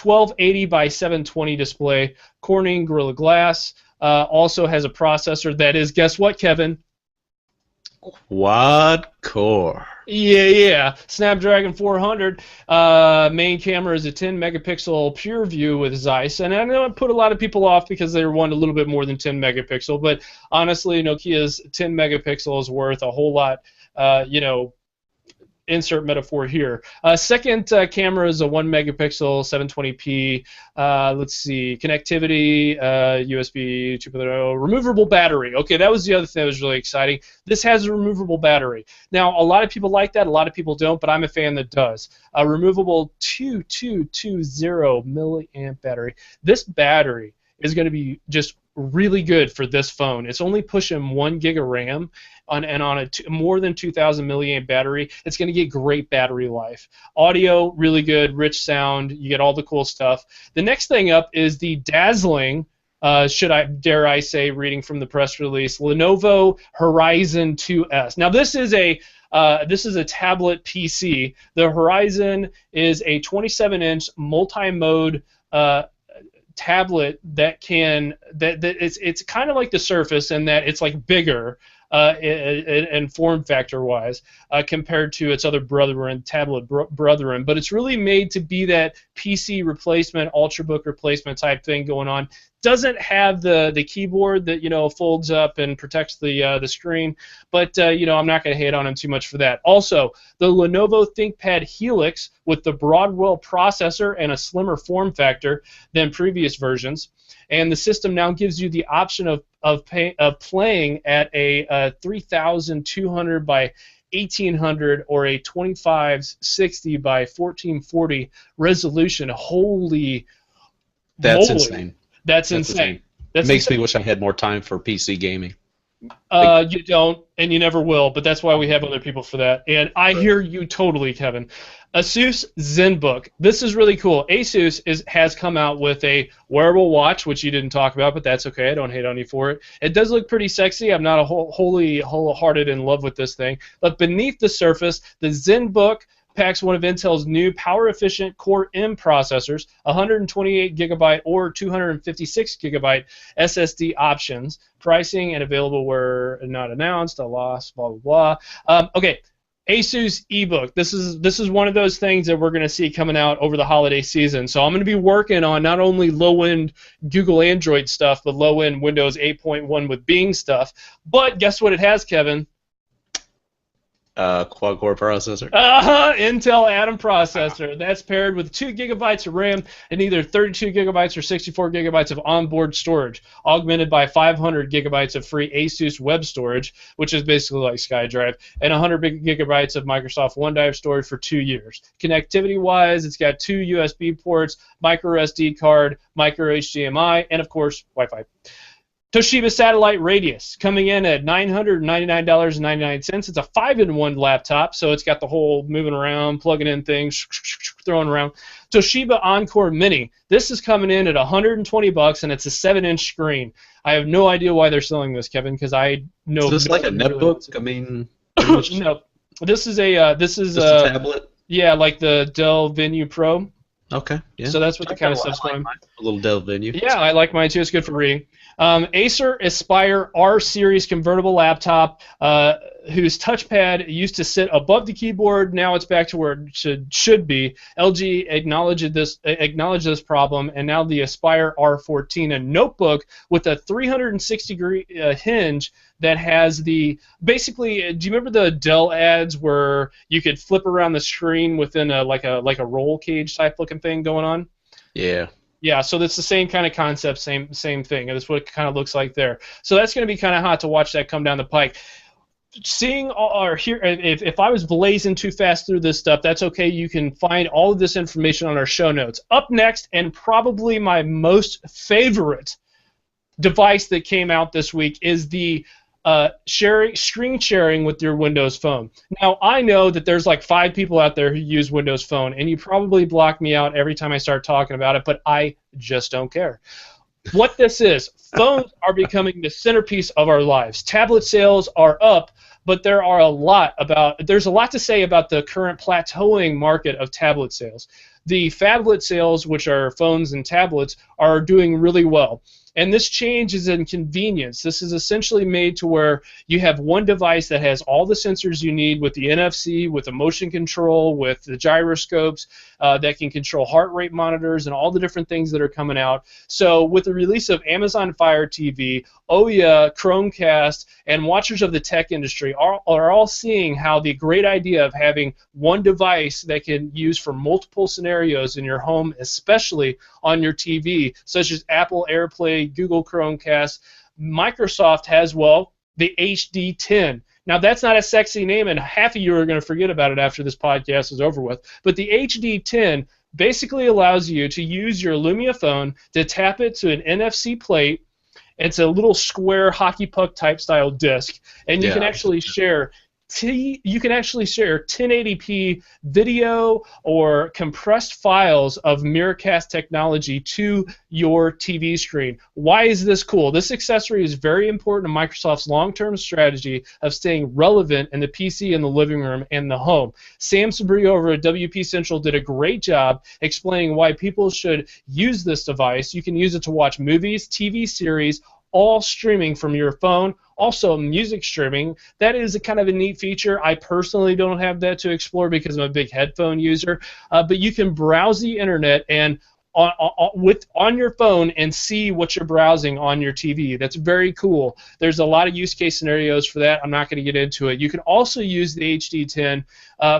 1280 by 720 display, Corning Gorilla Glass. Also has a processor that is, guess what, Kevin? Quad core. Yeah. Snapdragon 400. Main camera is a 10 megapixel pure view with Zeiss, and I know it put a lot of people off because they want a little bit more than 10 megapixel. But honestly, Nokia's 10 megapixel is worth a whole lot. Insert metaphor here. Second camera is a 1 megapixel 720p. Let's see, connectivity, USB 2.0, removable battery. Okay, that was the other thing that was really exciting. This has a removable battery. Now, a lot of people like that, a lot of people don't, but I'm a fan that does. A removable 2220 milliamp battery. This battery is going to be just really good for this phone. It's only pushing 1 gig of RAM, and on a more than 2,000 milliamp battery, it's going to get great battery life. Audio, really good, rich sound. You get all the cool stuff. The next thing up is the dazzling, dare I say, reading from the press release, Lenovo Horizon 2S. Now this is a tablet PC. The Horizon is a 27-inch multi-mode tablet that it's kind of like the Surface in that it's like bigger and form factor wise compared to its other tablet brethren, but it's really made to be that PC replacement, Ultrabook replacement type thing going on. Doesn't have the keyboard that folds up and protects the screen, but I'm not going to hate on him too much for that. Also, the Lenovo ThinkPad Helix with the Broadwell processor and a slimmer form factor than previous versions. and the system now gives you the option of playing at a 3,200 by 1,800 or a 2560 by 1440 resolution. Holy That's moly. insane. That's insane. That makes me wish I had more time for PC gaming. You don't, and you never will, but that's why we have other people for that. And I hear you totally, Kevin. Asus ZenBook. This is really cool. Asus has come out with a wearable watch, which you didn't talk about, but that's okay. I don't hate on you for it. It does look pretty sexy. I'm not wholehearted in love with this thing. But beneath the surface, the ZenBook packs one of Intel's new power-efficient Core M processors, 128 gigabyte or 256 gigabyte SSD options. Pricing and available were not announced. A loss. Blah blah blah. Okay. Asus ebook. This is one of those things that we're going to see coming out over the holiday season. So I'm going to be working on not only low-end Google Android stuff, but low-end Windows 8.1 with Bing stuff. But guess what it has, Kevin? Quad-core processor. Intel Atom processor. That's paired with 2 gigabytes of RAM and either 32 gigabytes or 64 gigabytes of onboard storage, augmented by 500 gigabytes of free Asus web storage, which is basically like SkyDrive, and 100 gigabytes of Microsoft OneDrive storage for 2 years. Connectivity-wise, it's got 2 USB ports, micro SD card, micro HDMI, and of course, Wi-Fi. Toshiba Satellite Radius, coming in at $999.99. It's a 5-in-1 laptop, so it's got the whole moving around, plugging in things, throwing around. Toshiba Encore Mini. This is coming in at $120, and it's a 7-inch screen. I have no idea why they're selling this, Kevin, because I know. Is this like a netbook? I mean, no. This is a a tablet. Yeah, like the Dell Venue Pro. Okay. Yeah. So that's what the kind of stuff's going. A little Dell Venue. Yeah, I like mine too. It's good for reading. Acer Aspire R Series convertible laptop, whose touchpad used to sit above the keyboard. Now it's back to where it should be. LG acknowledged this problem, and now the Aspire R14, a notebook with a 360-degree hinge that has the basically. Do you remember the Dell ads where you could flip around the screen within like a roll cage type looking thing going on? Yeah. Yeah, so that's the same kind of concept, same thing. That's what it kind of looks like there. So that's going to be kind of hot to watch that come down the pike. Seeing or here, if I was blazing too fast through this stuff, that's okay. You can find all of this information on our show notes. Up next, and probably my most favorite device that came out this week is the screen sharing with your Windows Phone. Now, I know that there's like 5 people out there who use Windows Phone, and you probably block me out every time I start talking about it, but I just don't care. What this is, phones are becoming the centerpiece of our lives. Tablet sales are up, but there's a lot to say about the current plateauing market of tablet sales. The phablet sales, which are phones and tablets, are doing really well. And this change is in convenience. This is essentially made to where you have one device that has all the sensors you need with the NFC, with the motion control, with the gyroscopes that can control heart rate monitors and all the different things that are coming out. So with the release of Amazon Fire TV, Ouya, Chromecast, and watchers of the tech industry are all seeing how the great idea of having one device that can use for multiple scenarios in your home, especially on your TV, such as Apple AirPlay, Google Chromecast. Microsoft has, well, the HD10. Now, that's not a sexy name, and half of you are going to forget about it after this podcast is over with. But the HD10 basically allows you to use your Lumia phone to tap it to an NFC plate. It's a little square hockey puck type style disc, and you can actually share 1080p video or compressed files of Miracast technology to your TV screen. Why is this cool? This accessory is very important to Microsoft's long-term strategy of staying relevant in the PC, in the living room, and the home. Sam Sabri over at WP Central did a great job explaining why people should use this device. You can use it to watch movies, TV series, all streaming from your phone. Also, music streaming. That is a kind of a neat feature. I personally don't have that to explore because I'm a big headphone user. But you can browse the internet, and on your phone and see what you're browsing on your TV. That's very cool. There's a lot of use case scenarios for that. I'm not going to get into it. You can also use the HD10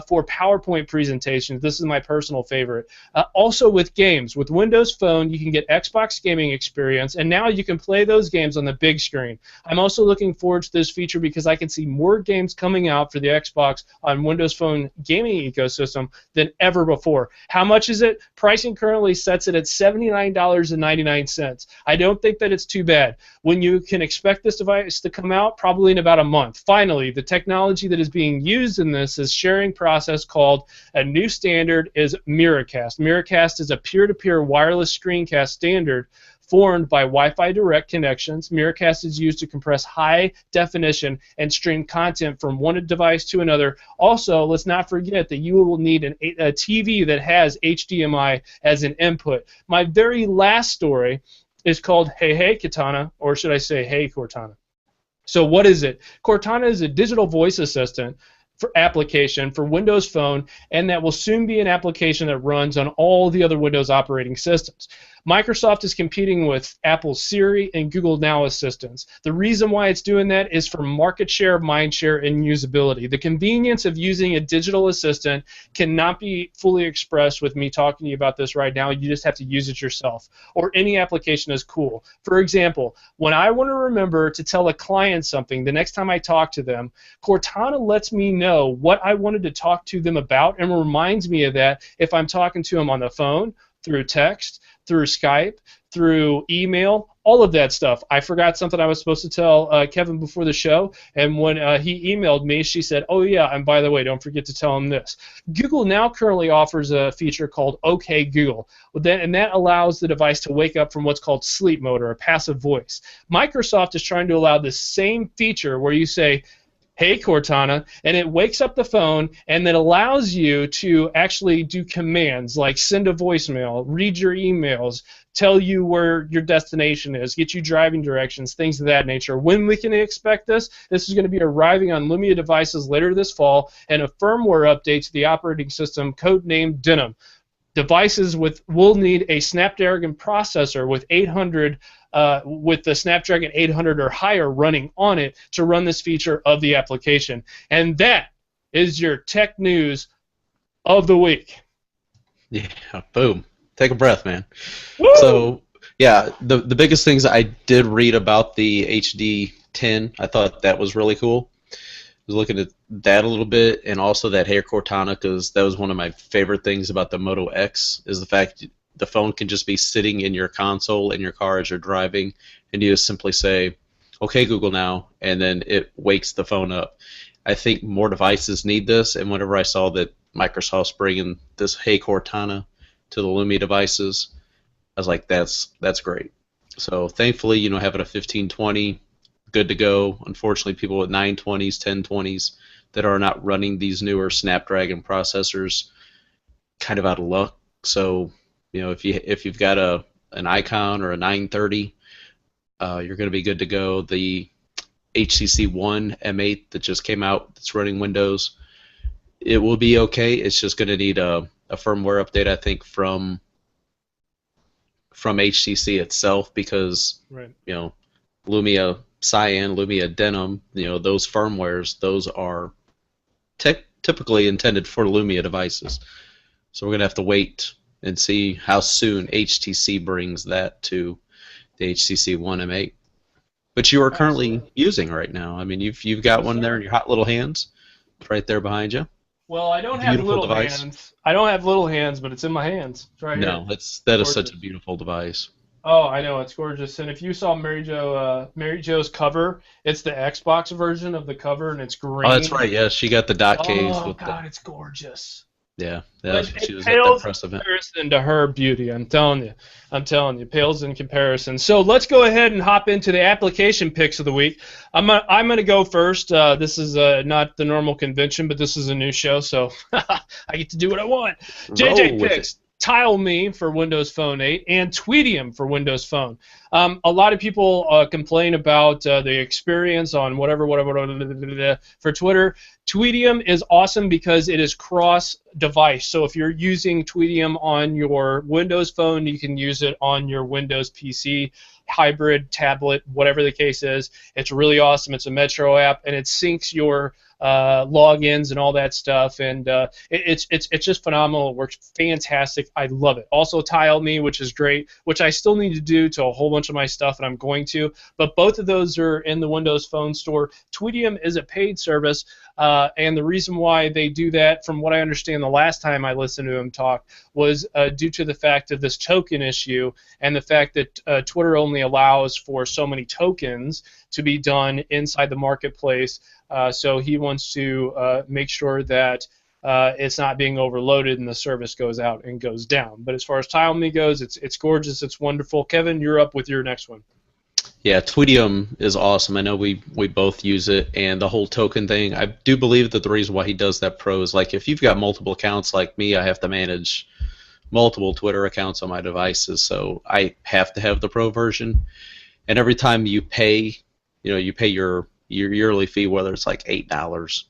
for PowerPoint presentations. This is my personal favorite. Also with games. With Windows Phone, you can get Xbox gaming experience, and now you can play those games on the big screen. I'm also looking forward to this feature because I can see more games coming out for the Xbox on Windows Phone gaming ecosystem than ever before. How much is it? Pricing currently sets it at $79.99. I don't think that it's too bad. When you can expect this device to come out, probably in about a month. Finally, the technology that is being used in this is sharing process called a new standard is Miracast. Miracast is a peer-to-peer wireless screencast standard formed by Wi-Fi direct connections. Miracast is used to compress high definition and stream content from one device to another. Also, let's not forget that you will need a TV that has HDMI as an input. My very last story is called Hey Hey Katana, or should I say Hey Cortana. So what is it? Cortana is a digital voice assistant application for Windows Phone, and that will soon be an application that runs on all the other Windows operating systems. Microsoft is competing with Apple's Siri and Google Now assistants. The reason why it's doing that is for market share, mind share, and usability. The convenience of using a digital assistant cannot be fully expressed with me talking to you about this right now. You just have to use it yourself, or any application is cool. For example, when I want to remember to tell a client something the next time I talk to them, Cortana lets me know what I wanted to talk to them about and reminds me of that if I'm talking to them on the phone, through text, through Skype, through email, all of that stuff. I forgot something I was supposed to tell Kevin before the show, and when he emailed me, she said, oh yeah, and by the way, don't forget to tell him this. Google Now currently offers a feature called OK Google, and that allows the device to wake up from what's called sleep mode, or a passive voice. Microsoft is trying to allow the same feature where you say, Hey Cortana, and it wakes up the phone and then allows you to actually do commands like send a voicemail, read your emails, tell you where your destination is, get you driving directions, things of that nature. When we can expect this? This is going to be arriving on Lumia devices later this fall, and a firmware update to the operating system codenamed Denim. Devices will need a Snapdragon processor with 800 with the Snapdragon 800 or higher running on it to run this feature of the application. And that is your tech news of the week. Yeah, boom. Take a breath, man. Woo! So, yeah, the biggest things I did read about the HD10, I thought that was really cool. I was looking at that a little bit, and also that Hey Cortana, because that was one of my favorite things about the Moto X, is the fact the phone can just be sitting in your console in your car as you're driving, and you just simply say, okay, Google Now, and then it wakes the phone up. I think more devices need this, and whenever I saw that Microsoft's bringing this Hey Cortana to the Lumia devices, I was like, that's great. So thankfully, having a 1520, good to go. Unfortunately, people with 920s, 1020s that are not running these newer Snapdragon processors, kind of out of luck. So, if you've got an Icon or a 930, you're going to be good to go. The HTC One M8 that just came out, that's running Windows, it will be okay. It's just going to need a firmware update, I think, from HTC itself, because right. Lumia Cyan, Lumia Denim, those firmwares, those are typically intended for Lumia devices. So we're going to have to wait and see how soon HTC brings that to the HTC One M8. But you are currently using right now. I mean, you've got one there in your hot little hands. It's right there behind you. Well, I don't have little hands. I don't have little hands, but it's in my hands. It's right here. No, that is such a beautiful device. Oh, I know, it's gorgeous. And if you saw Mary Jo's cover, it's the Xbox version of the cover, and it's green. Oh, that's right. Yeah, she got the dot case. Oh God, it's gorgeous. Yeah, that's what she was at that press event. Comparison to her beauty, I'm telling you, pales in comparison. So let's go ahead and hop into the application picks of the week. I'm gonna go first. This is not the normal convention, but this is a new show, so I get to do what I want. JJ picks. TileMe for Windows Phone 8, and Tweetium for Windows Phone. A lot of people complain about the experience on whatever for Twitter. Tweetium is awesome because it is cross-device. So if you're using Tweetium on your Windows Phone, you can use it on your Windows PC, hybrid, tablet, whatever the case is. It's really awesome. It's a Metro app, and it syncs your logins and all that stuff, and it's just phenomenal. It works fantastic. I love it. Also, TileMe, which is great, which I still need to do to a whole bunch of my stuff, and I'm going to. But both of those are in the Windows Phone store. Tweetium is a paid service, and the reason why they do that, from what I understand the last time I listened to him talk, was due to the fact of this token issue and the fact that Twitter only allows for so many tokens to be done inside the marketplace. So he wants to make sure that it's not being overloaded and the service goes out and goes down. But as far as TileMe goes, it's gorgeous, it's wonderful. Kevin, you're up with your next one. Yeah, Tweetium is awesome. I know we both use it, and the whole token thing, I do believe that the reason why he does that pro is, like, if you've got multiple accounts like me, I have to manage multiple Twitter accounts on my devices, so I have to have the pro version. And every time you pay, you pay your yearly fee, whether it's like $8,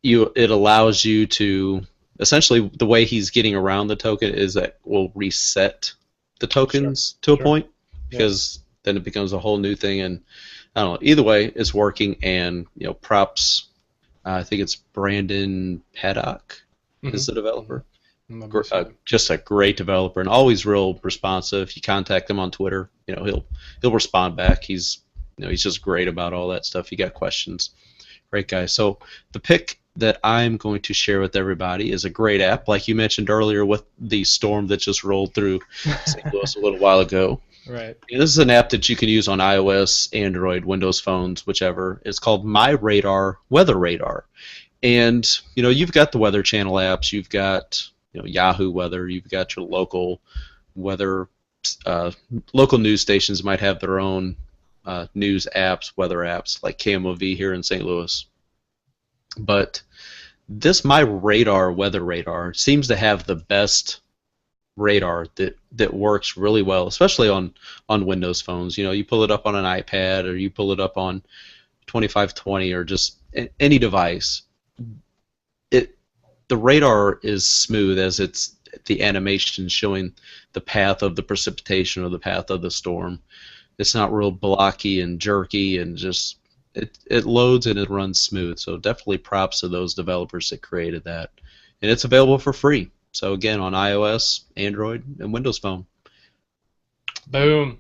it allows you to, essentially, the way he's getting around the token is that we'll reset the tokens to a point, because then it becomes a whole new thing. And I don't know, either way, it's working. And props, I think it's Brandon Paddock is the developer. Just a great developer, and always real responsive. You contact him on Twitter, he'll respond back. He's just great about all that stuff. You got questions, great guy. So the pick that I'm going to share with everybody is a great app, like you mentioned earlier with the storm that just rolled through St. Louis a little while ago. Right. And this is an app that you can use on iOS, Android, Windows phones, whichever. It's called My Radar Weather Radar, and you've got the Weather Channel apps. You've got Yahoo Weather. You've got your local weather. Local news stations might have their own news apps, weather apps, like KMOV here in St. Louis. But this My Radar Weather Radar seems to have the best radar that works really well, especially on Windows phones. You pull it up on an iPad, or you pull it up on 2520, or just any device. The radar is smooth, as it's the animation showing the path of the precipitation or the path of the storm. It's not real blocky and jerky, and just it loads and it runs smooth. So definitely props to those developers that created that. And it's available for free. So again, on iOS, Android, and Windows Phone. Boom.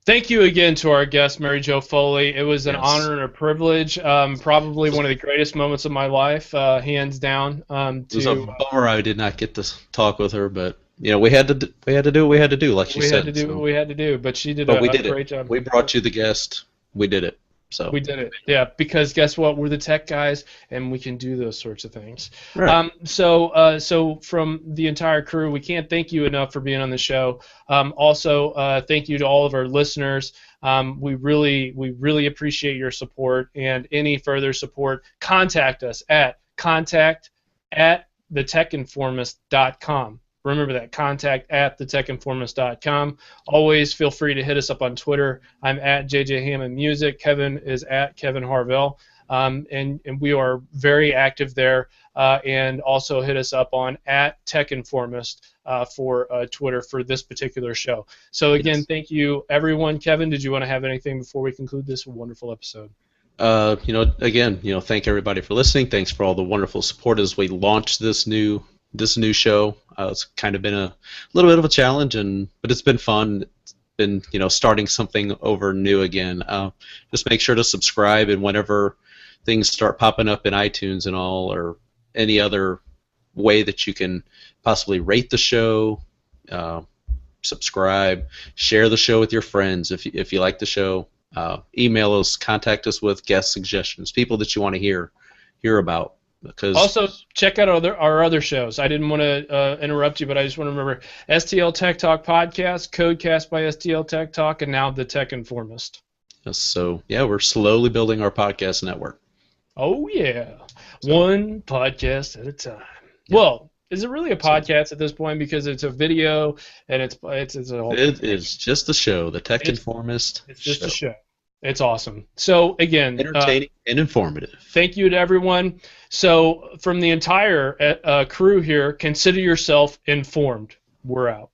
Thank you again to our guest, Mary Jo Foley. It was an honor and a privilege. Probably one of the greatest moments of my life, hands down. It was a bummer I did not get to talk with her, but we had to do what we had to do, like she said. We had to do what we had to do, but she did a great job. We brought you the guest. We did it. So we did it, yeah, because guess what? We're the tech guys, and we can do those sorts of things. Right. So from the entire crew, we can't thank you enough for being on the show. Also, thank you to all of our listeners. We really appreciate your support, and any further support, contact us at contact@thetechinformist.com. Remember that, contact@thetechinformist.com. Always feel free to hit us up on Twitter. I'm at JJ Hammond Music. Kevin is at Kevin Harvell. And we are very active there. And also hit us up on @Tech Informist for Twitter for this particular show. So again, thank you, everyone. Kevin, did you want to have anything before we conclude this wonderful episode? Again, thank everybody for listening. Thanks for all the wonderful support as we launch this new show. It's kind of been a little bit of a challenge, but it's been fun. It's been starting something over new again. Just make sure to subscribe, and whenever things start popping up in iTunes and all, or any other way that you can possibly rate the show, subscribe, share the show with your friends if you like the show. Email us, contact us with guest suggestions, people that you want to hear about. Also, check out our other shows. I didn't want to interrupt you, but I just want to remember STL Tech Talk Podcast, Codecast by STL Tech Talk, and now the Tech Informist. So, we're slowly building our podcast network. Oh, yeah. One podcast at a time. Yeah. Well, Is it really a podcast at this point because it's a video and it's a whole? It is just a show, the Tech Informist. It's just a show. It's awesome. So again, entertaining and informative. Thank you to everyone. So from the entire crew here, consider yourself informed. We're out.